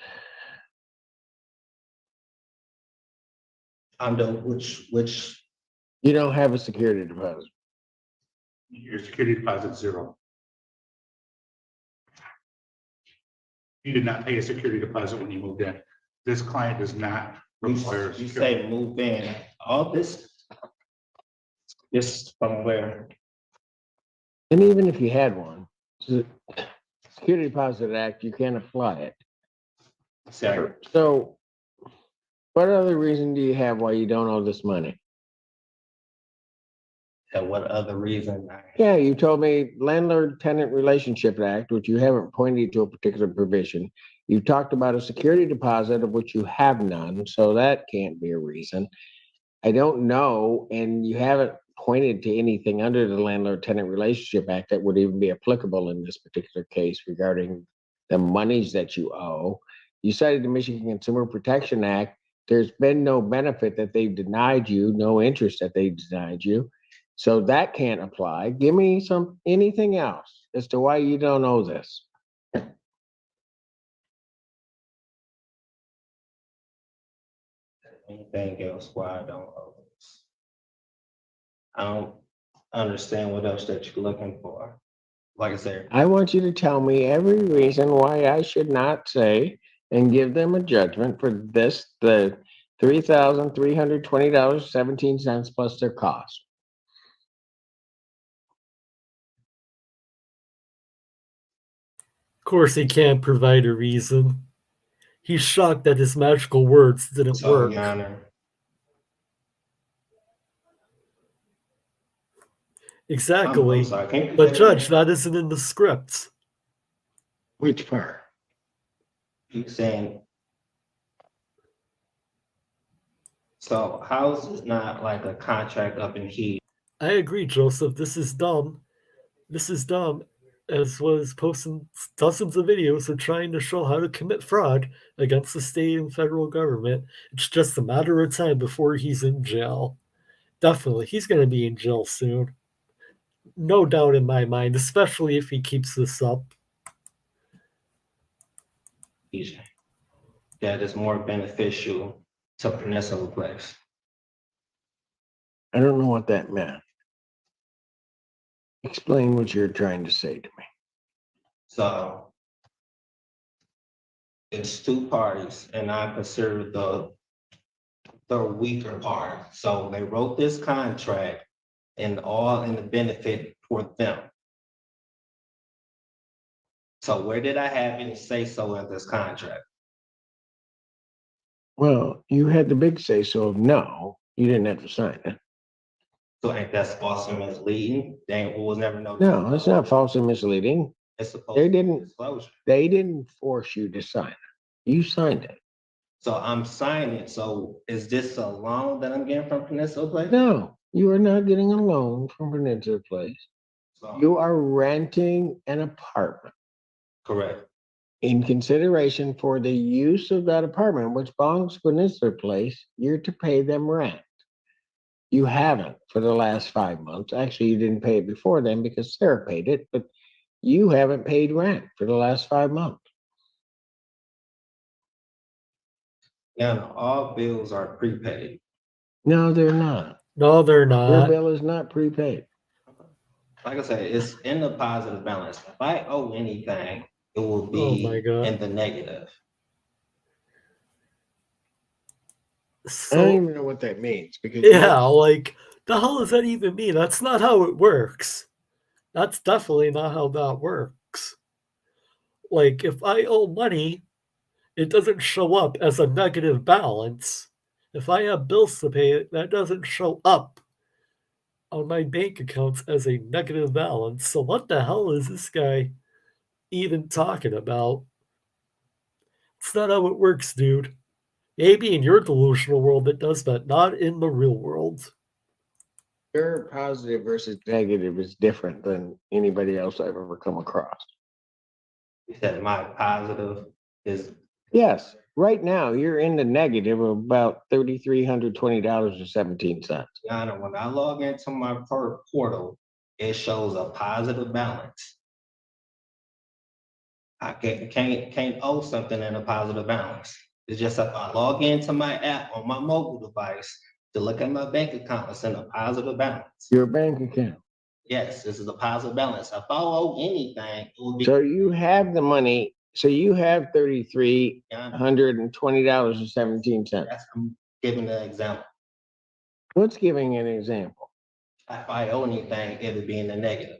S8: Under which,
S10: You don't have a security deposit.
S11: Your security deposit zero. You did not pay a security deposit when you moved in. This client does not require.
S8: you say move in, all this from where?
S10: And even if you had one, the Security Deposit Act, you can't apply it.
S8: Separate.
S10: So what other reason do you have why you don't owe this money?
S8: And what other reason?
S10: Yeah, you told me Landlord-Tenant Relationship Act, which you haven't pointed to a particular provision. You talked about a security deposit of which you have none, so that can't be a reason. I don't know, and you haven't pointed to anything under the Landlord-Tenant Relationship Act that would even be applicable in this particular case regarding the monies that you owe. You cited the Michigan Consumer Protection Act. There's been no benefit that they've denied you, no interest that they've denied you. So that can't apply. Give me anything else as to why you don't owe this.
S8: Anything else why I don't owe this? I don't understand what else that you're looking for. Like I said,
S10: I want you to tell me every reason why I should not say and give them a judgment for this, the $3,320.17 plus their cost.
S1: Of course, he can't provide a reason. He's shocked that his magical words didn't
S8: so
S1: work.
S8: Your Honor,
S1: Exactly.
S8: I'm sorry, can't you
S1: But
S8: say
S1: Judge,
S8: that?
S1: that isn't in the script.
S10: Which part?
S8: Keep saying. So how is this not like a contract up in heat?
S1: I agree, Joseph. This is dumb. This is dumb, as was posting dozens of videos of trying to show how to commit fraud against the state and federal government. It's just a matter of time before he's in jail. Definitely, he's going to be in jail soon. No doubt in my mind, especially if he keeps this up.
S8: That is more beneficial to Peninsula Place.
S10: I don't know what that meant. Explain what you're trying to say to me.
S8: So it's two parties, and I consider the weaker part. So they wrote this contract and all in the benefit for them. So where did I have any say so in this contract?
S10: Well, you had the big say so of no, you didn't have to sign it.
S8: So ain't that false and misleading? There was never no.
S10: No, that's not false and misleading.
S8: It's supposed
S10: They
S8: to be
S10: didn't.
S8: disclosure.
S10: They didn't force you to sign it. You signed it.
S8: So I'm signing. So is this a loan that I'm getting from Peninsula Place?
S10: No, you are not getting a loan from Peninsula Place.
S8: So,
S10: You are renting an apartment.
S8: correct.
S10: In consideration for the use of that apartment, which belongs to Peninsula Place, you're to pay them rent. You haven't for the last 5 months. Actually, you didn't pay it before then because Sarah paid it, but you haven't paid rent for the last 5 months.
S8: Yeah, no, all bills are prepaid.
S10: No, they're not.
S1: No, they're
S10: Your
S1: not.
S10: bill is not prepaid.
S8: Like I said, it's in the positive balance. If I owe anything, it will
S1: Oh my
S8: be
S1: God.
S8: in the negative.
S10: I don't
S1: So,
S10: even know what that means because
S1: yeah, like, the hell does that even mean? That's not how it works. That's definitely not how that works. Like, if I owe money, it doesn't show up as a negative balance. If I have bills to pay, that doesn't show up on my bank accounts as a negative balance. So what the hell is this guy even talking about? It's not how it works, dude. Maybe in your delusional world it does, but not in the real world.
S10: your positive versus negative is different than anybody else I've ever come across.
S8: You said my positive is.
S10: Yes, right now you're in the negative of about $3,320.17.
S8: Yana, when I log into my portal, it shows a positive balance. I can't owe something in a positive balance. It's just if I log into my app on my mobile device, To look at my bank account, it's in a positive balance.
S10: Your bank account.
S8: Yes, this is a positive balance. If I owe anything, it would be.
S10: So you have the money, so you have $3,320.17.
S8: I'm giving an example.
S10: What's giving an example?
S8: If I owe anything, it would be in the negative.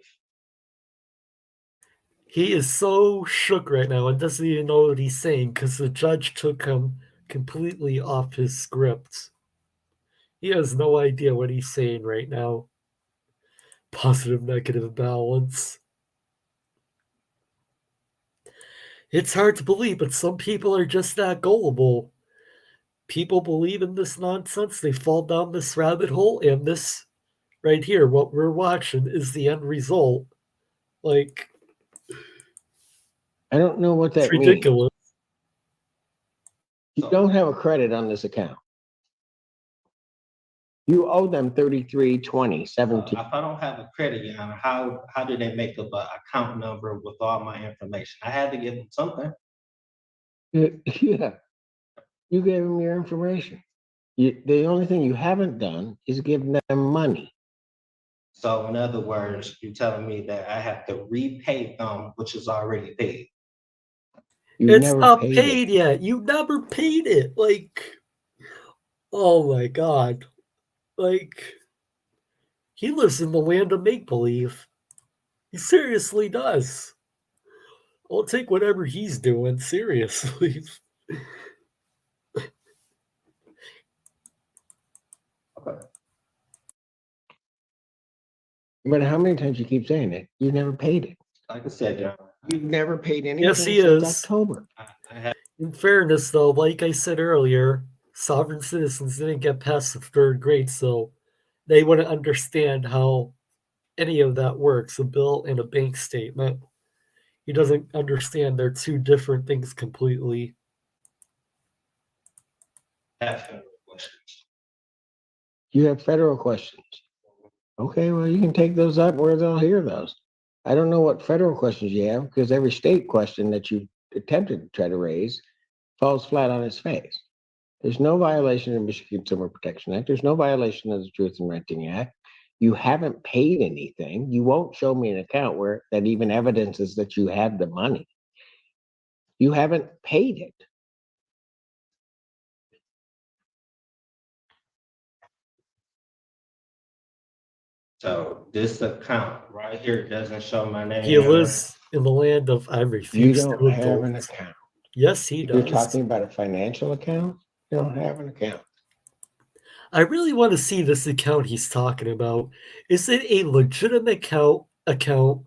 S1: He is so shook right now and doesn't even know what he's saying because the judge took him completely off his script. He has no idea what he's saying right now. Positive, negative balance. It's hard to believe, but some people are just that gullible. People believe in this nonsense. They fall down this rabbit hole, and this right here, what we're watching, is the end result. Like,
S10: I don't know what
S1: it's
S10: that means.
S1: ridiculous.
S10: You don't have a credit on this account. You owe them $33.20.17.
S8: If I don't have a credit, Your Honor, how do they make up an account number with all my information? I had to give them something.
S10: Yeah, you gave them your information. The only thing you haven't done is give them money.
S8: So in other words, you're telling me that I have to repay them, which is already paid.
S1: It's not paid yet. You never paid it. Like, oh my God. Like, he lives in the land of make-believe. He seriously does. I'll take whatever he's doing, seriously.
S10: But how many times you keep saying it? You never paid it.
S8: Like I said, Your Honor.
S10: You've never paid anything
S1: Yes, he
S10: since
S1: is.
S10: October.
S1: In fairness, though, like I said earlier, sovereign citizens didn't get past the 3rd grade, so they wouldn't understand how any of that works, a bill and a bank statement. He doesn't understand they're two different things completely.
S10: You have federal questions. Okay, well, you can take those up where they'll hear those. I don't know what federal questions you have because every state question that you attempted to try to raise falls flat on its face. There's no violation of the Michigan Consumer Protection Act. There's no violation of the Truth in Renting Act. You haven't paid anything. You won't show me an account where that even evidences that you have the money. You haven't paid it.
S8: So this account right here doesn't show my name.
S1: He lives in the land of I refuse
S10: You don't
S1: to
S10: have
S1: adult.
S10: an account.
S1: Yes, he
S10: You're
S1: does.
S10: talking about a financial account? You don't have an account.
S1: I really want to see this account he's talking about. Is it a legitimate account,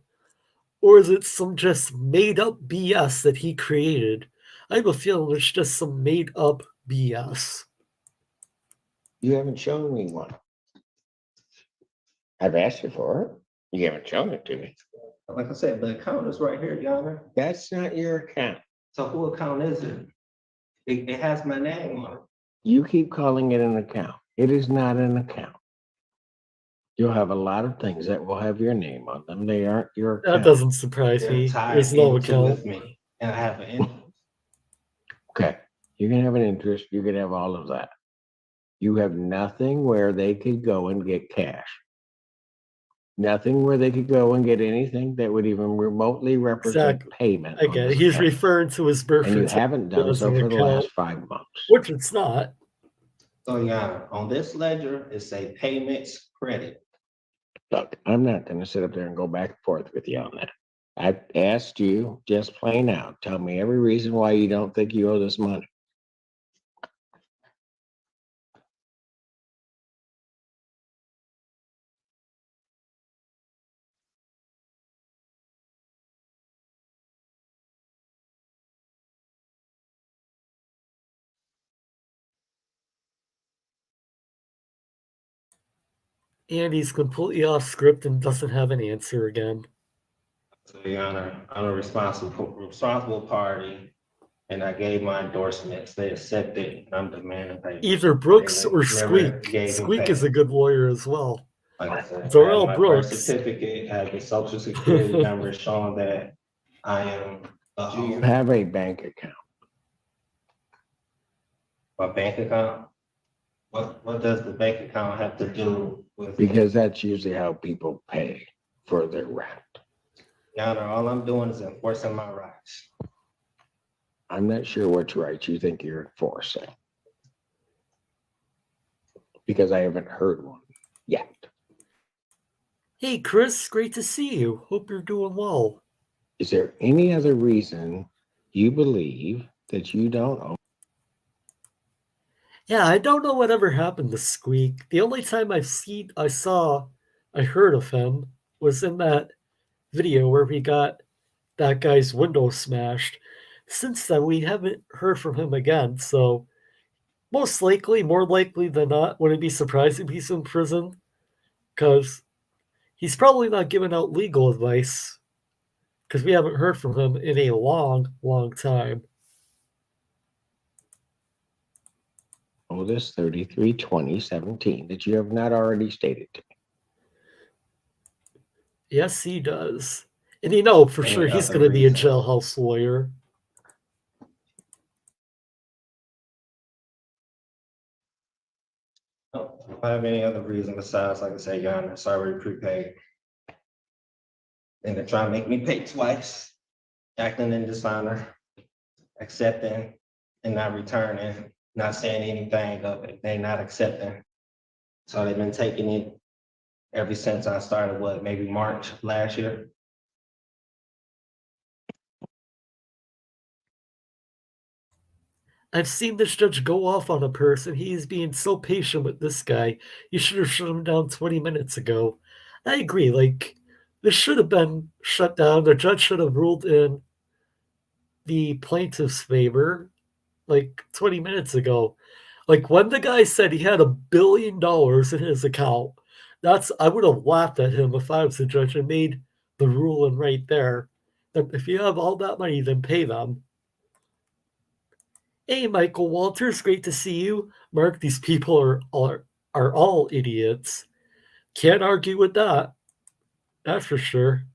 S1: or is it some just made up BS that he created? I have a feeling it's just some made up BS.
S10: You haven't shown me one. I've asked you for it. You haven't shown it to me.
S8: Like I said, the account is right here, Your Honor.
S10: That's not your account.
S8: So who account is it? It has my name on it.
S10: You keep calling it an account. It is not an account. You'll have a lot of things that will have your name on them. They aren't your account.
S1: That doesn't surprise me. There's no account.
S8: With me, and I have an interest.
S10: Okay. You can have an interest. You can have all of that. You have nothing where they could go and get cash. Nothing where they could go and get anything that would even remotely represent payment.
S1: I get it. He's referring to his birth
S10: and you
S1: certificate
S10: haven't done
S1: as
S10: so
S1: an
S10: for the
S1: account,
S10: last 5 months.
S1: which it's not.
S8: So, Your Honor, on this ledger, it say payments credit.
S10: Look, I'm not going to sit up there and go back and forth with you on that. I asked you just plain out. Tell me every reason why you don't think you owe this money.
S1: And he's completely off script and doesn't have an answer again.
S8: So, Your Honor, I'm a responsible party, and I gave my endorsements. They accepted, and I'm demanding payment.
S1: Either Brooks
S8: They
S1: or
S8: never
S1: Squeak.
S8: gave me
S1: Squeak is
S8: payment.
S1: a good lawyer as well.
S8: Like I said, I
S1: Darrell
S8: have my
S1: Brooks.
S8: birth certificate, has the social security number showing that I am
S10: Do you have a bank account?
S8: my bank account. What does the bank account have to do with?
S10: Because that's usually how people pay for their rent.
S8: Your Honor, all I'm doing is enforcing my rights.
S10: I'm not sure which rights you think you're enforcing. Because I haven't heard one yet.
S1: Hey, Chris, great to see you. Hope you're doing well.
S10: Is there any other reason you believe that you don't owe?
S1: Yeah, I don't know whatever happened to Squeak. The only time I heard of him was in that video where he got that guy's window smashed. Since then, we haven't heard from him again, so most likely, more likely than not, wouldn't be surprised if he's in prison, because he's probably not giving out legal advice, because we haven't heard from him in a long, long time.
S10: Oldest 33/20/17 that you have not already stated to me.
S1: Yes, he does. And you know for sure he's going to be a jailhouse lawyer.
S8: I don't have any other reason besides, like I say, Your Honor, it's already prepaid. And they're trying to make me pay twice, acting in dishonor, accepting and not returning, not saying anything of it. They're not accepting. So they've been taking it ever since I started, maybe March last year.
S1: I've seen this judge go off on a person. He is being so patient with this guy. You should have shut him down 20 minutes ago. I agree. Like, this should have been shut down. The judge should have ruled in the plaintiff's favor like 20 minutes ago. Like, when the guy said he had $1 billion in his account, I would have laughed at him if I was the judge and made the ruling right there. That if you have all that money, then pay them. Hey, Michael Walters, great to see you. Mark, these people are all idiots. Can't argue with that. That's for sure.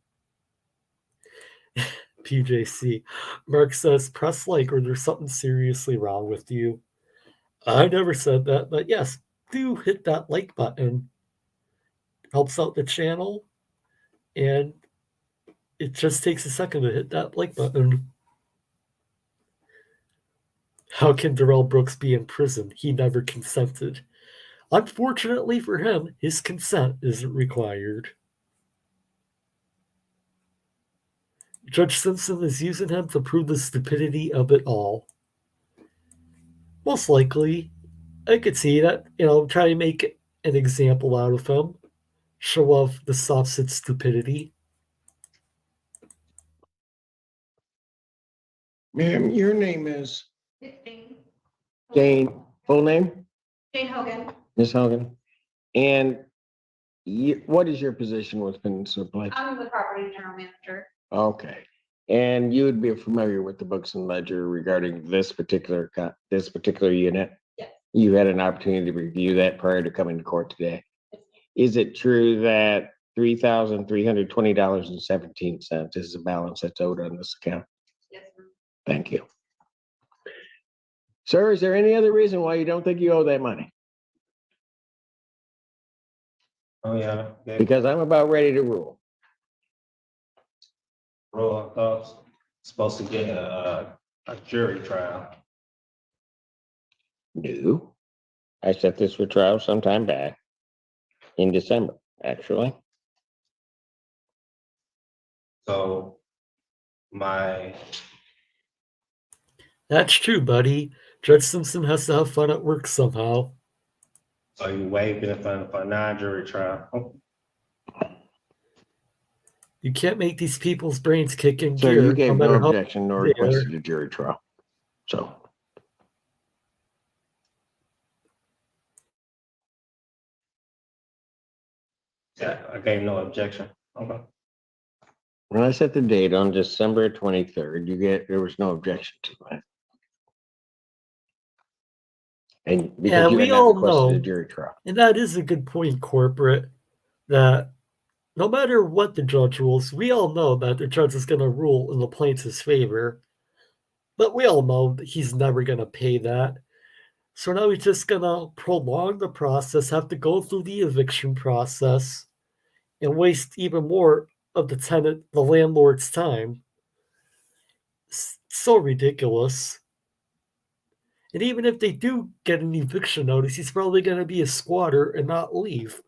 S1: PJC. Mark says, press like or there's something seriously wrong with you. I never said that, but yes, do hit that like button. Helps out the channel, and it just takes a second to hit that like button. How can Darrell Brooks be in prison? He never consented. Unfortunately for him, his consent isn't required. Judge Simpson is using him to prove the stupidity of it all. Most likely, I could see that, try to make an example out of him. Show off the soft stupidity.
S10: Ma'am, your name is
S9: Jane.
S10: Jane. Full name?
S9: Jane Hogan.
S10: Miss Hogan. And what is your position with Peninsula Place?
S9: I'm the property general manager.
S10: Okay. And you would be familiar with the books and ledger regarding this particular unit?
S9: Yes.
S10: You had an opportunity to review that prior to coming to court today. Is it true that $3,320.17 is the balance that's owed on this account?
S9: Yes, sir.
S10: Thank you. Sir, is there any other reason why you don't think you owe that money?
S8: Oh, yeah.
S10: Because I'm about ready to rule.
S8: Roland thought supposed to get a jury trial.
S10: No. I set this for trial sometime back in December, actually.
S8: So
S1: That's true, buddy. Judge Simpson has to have fun at work somehow.
S8: So you waiving it for a non-jury trial?
S1: You can't make these people's brains kick in
S10: So
S1: gear.
S10: you gave no
S1: matter how
S10: objection nor
S1: they are.
S10: requested a jury trial. So.
S8: Yeah, I gave no objection. Okay.
S10: When I set the date on December 23rd, there was no objection to it. And
S1: Yeah,
S10: because you
S1: we
S10: had not
S1: all
S10: requested a
S1: know,
S10: jury trial.
S1: and that is a good point, corporate, that no matter what the judge rules, we all know that the judge is going to rule in the plaintiff's favor. But we all know that he's never going to pay that. So now we're just gonna prolong the process, have to go through the eviction process, and waste even more of the landlord's time. So ridiculous. And even if they do get an eviction notice, he's probably gonna be a squatter and not leave.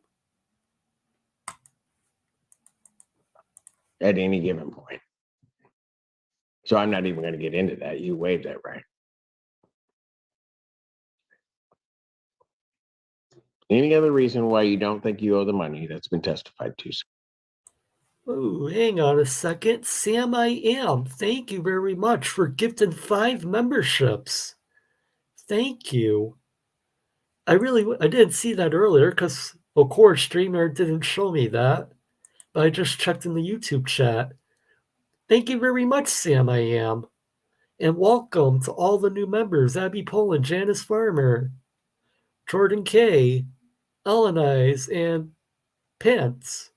S10: At any given point. So I'm not even going to get into that. You waived that right. Any other reason why you don't think you owe the money that's been testified to?
S1: Oh, hang on a second. SamIAm, thank you very much for gifting 5 memberships. Thank you. I didn't see that earlier because, of course, StreamYard didn't show me that. But I just checked in the YouTube chat. Thank you very much, SamIAm. And welcome to all the new members. Abby Poland, Janice Farmer, Jordan K, Elenize, and Pants.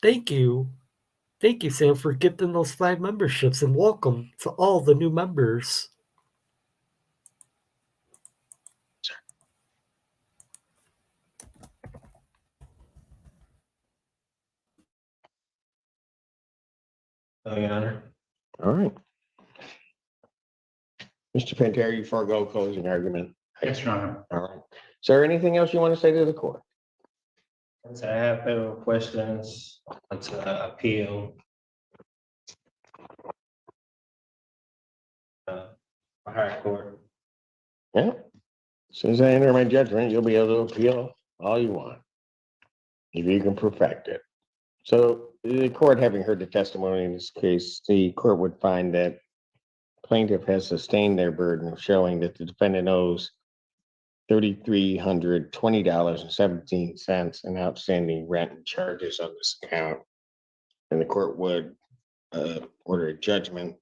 S1: Thank you. Thank you, Sam, for gifting those 5 memberships, and welcome to all the new members.
S6: Your Honor.
S10: All right. Mr. Pantera, you forego closing argument.
S11: Yes, Your Honor.
S10: All right. Is there anything else you want to say to the court?
S6: Since I have federal questions to appeal. Higher court.
S10: Yeah. As soon as I enter my judgment, you'll be able to appeal all you want, if you can perfect it. So the court, having heard the testimony in this case, the court would find that plaintiff has sustained their burden of showing that the defendant owes $3,320.17 in outstanding rent and charges on this account. And the court would order a judgment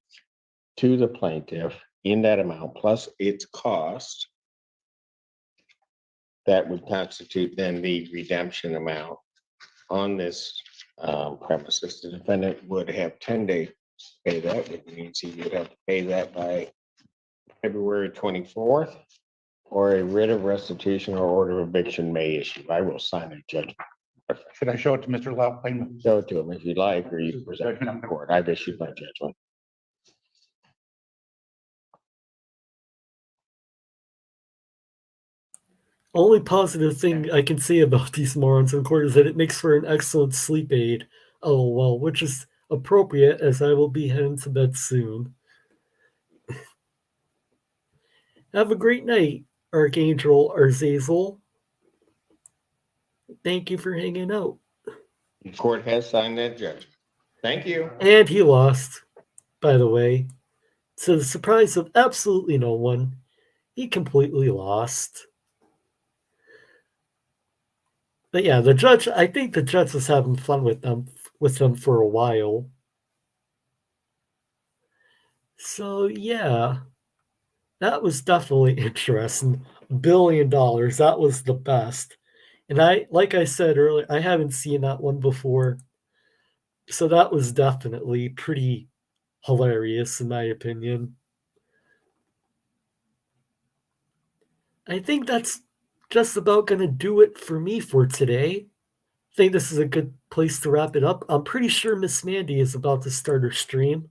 S10: to the plaintiff in that amount, plus its cost. That would constitute then the redemption amount on this premises. The defendant would have 10 days to pay that, which means he would have to pay that by February 24th, or a writ of restitution or order of eviction may issue. I will sign a judgment.
S11: Should I show it to Mr. Loughlin?
S10: Show it to him if you'd like, or you can present it to the court. I've issued my judgment.
S1: Only positive thing I can say about these morons in court is that it makes for an excellent sleep aid. Oh, well, which is appropriate as I will be heading to bed soon. Have a great night, ArchAnglAzrael. Thank you for hanging out.
S10: The court has signed that judgment. Thank you.
S1: And he lost, by the way. To the surprise of absolutely no one, he completely lost. But yeah, I think the judge was having fun with them for a while. So yeah, that was definitely interesting. $1 billion, that was the best. And like I said earlier, I haven't seen that one before. So that was definitely pretty hilarious in my opinion. I think that's just about going to do it for me for today. I think this is a good place to wrap it up. I'm pretty sure Miss Mandy is about to start her stream.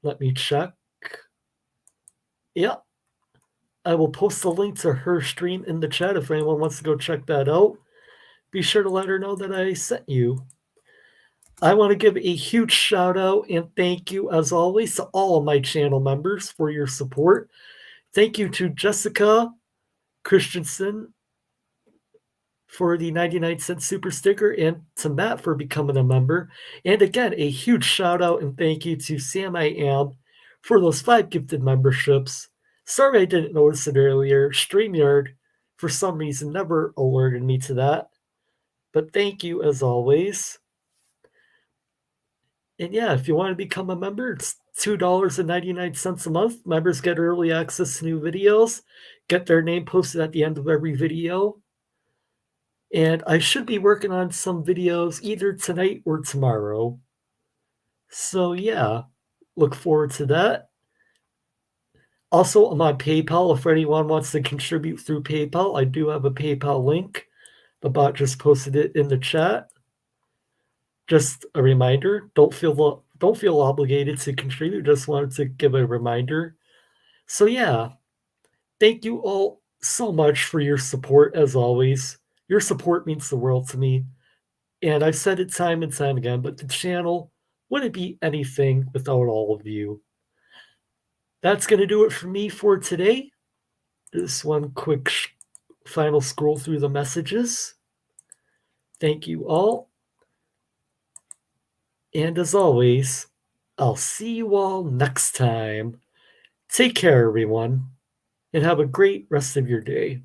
S1: Let me check. Yeah. I will post a link to her stream in the chat if anyone wants to go check that out. Be sure to let her know that I sent you. I want to give a huge shout out and thank you, as always, to all of my channel members for your support. Thank you to Jessica Christensen for the 99-cent super sticker, and to Matt for becoming a member. And again, a huge shout out and thank you to SamIAm for those 5 gifted memberships. Sorry I didn't notice it earlier. StreamYard, for some reason, never alerted me to that. But thank you as always. And yeah, if you want to become a member, it's $2.99 a month. Members get early access to new videos, get their name posted at the end of every video. And I should be working on some videos either tonight or tomorrow. So yeah, look forward to that. Also, I'm on PayPal. If anyone wants to contribute through PayPal, I do have a PayPal link. The bot just posted it in the chat. Just a reminder, don't feel obligated to contribute. Just wanted to give a reminder. So yeah, thank you all so much for your support as always. Your support means the world to me. And I've said it time and time again, but the channel wouldn't be anything without all of you. That's going to do it for me for today. Just one quick final scroll through the messages. Thank you all. And as always, I'll see you all next time. Take care, everyone, and have a great rest of your day.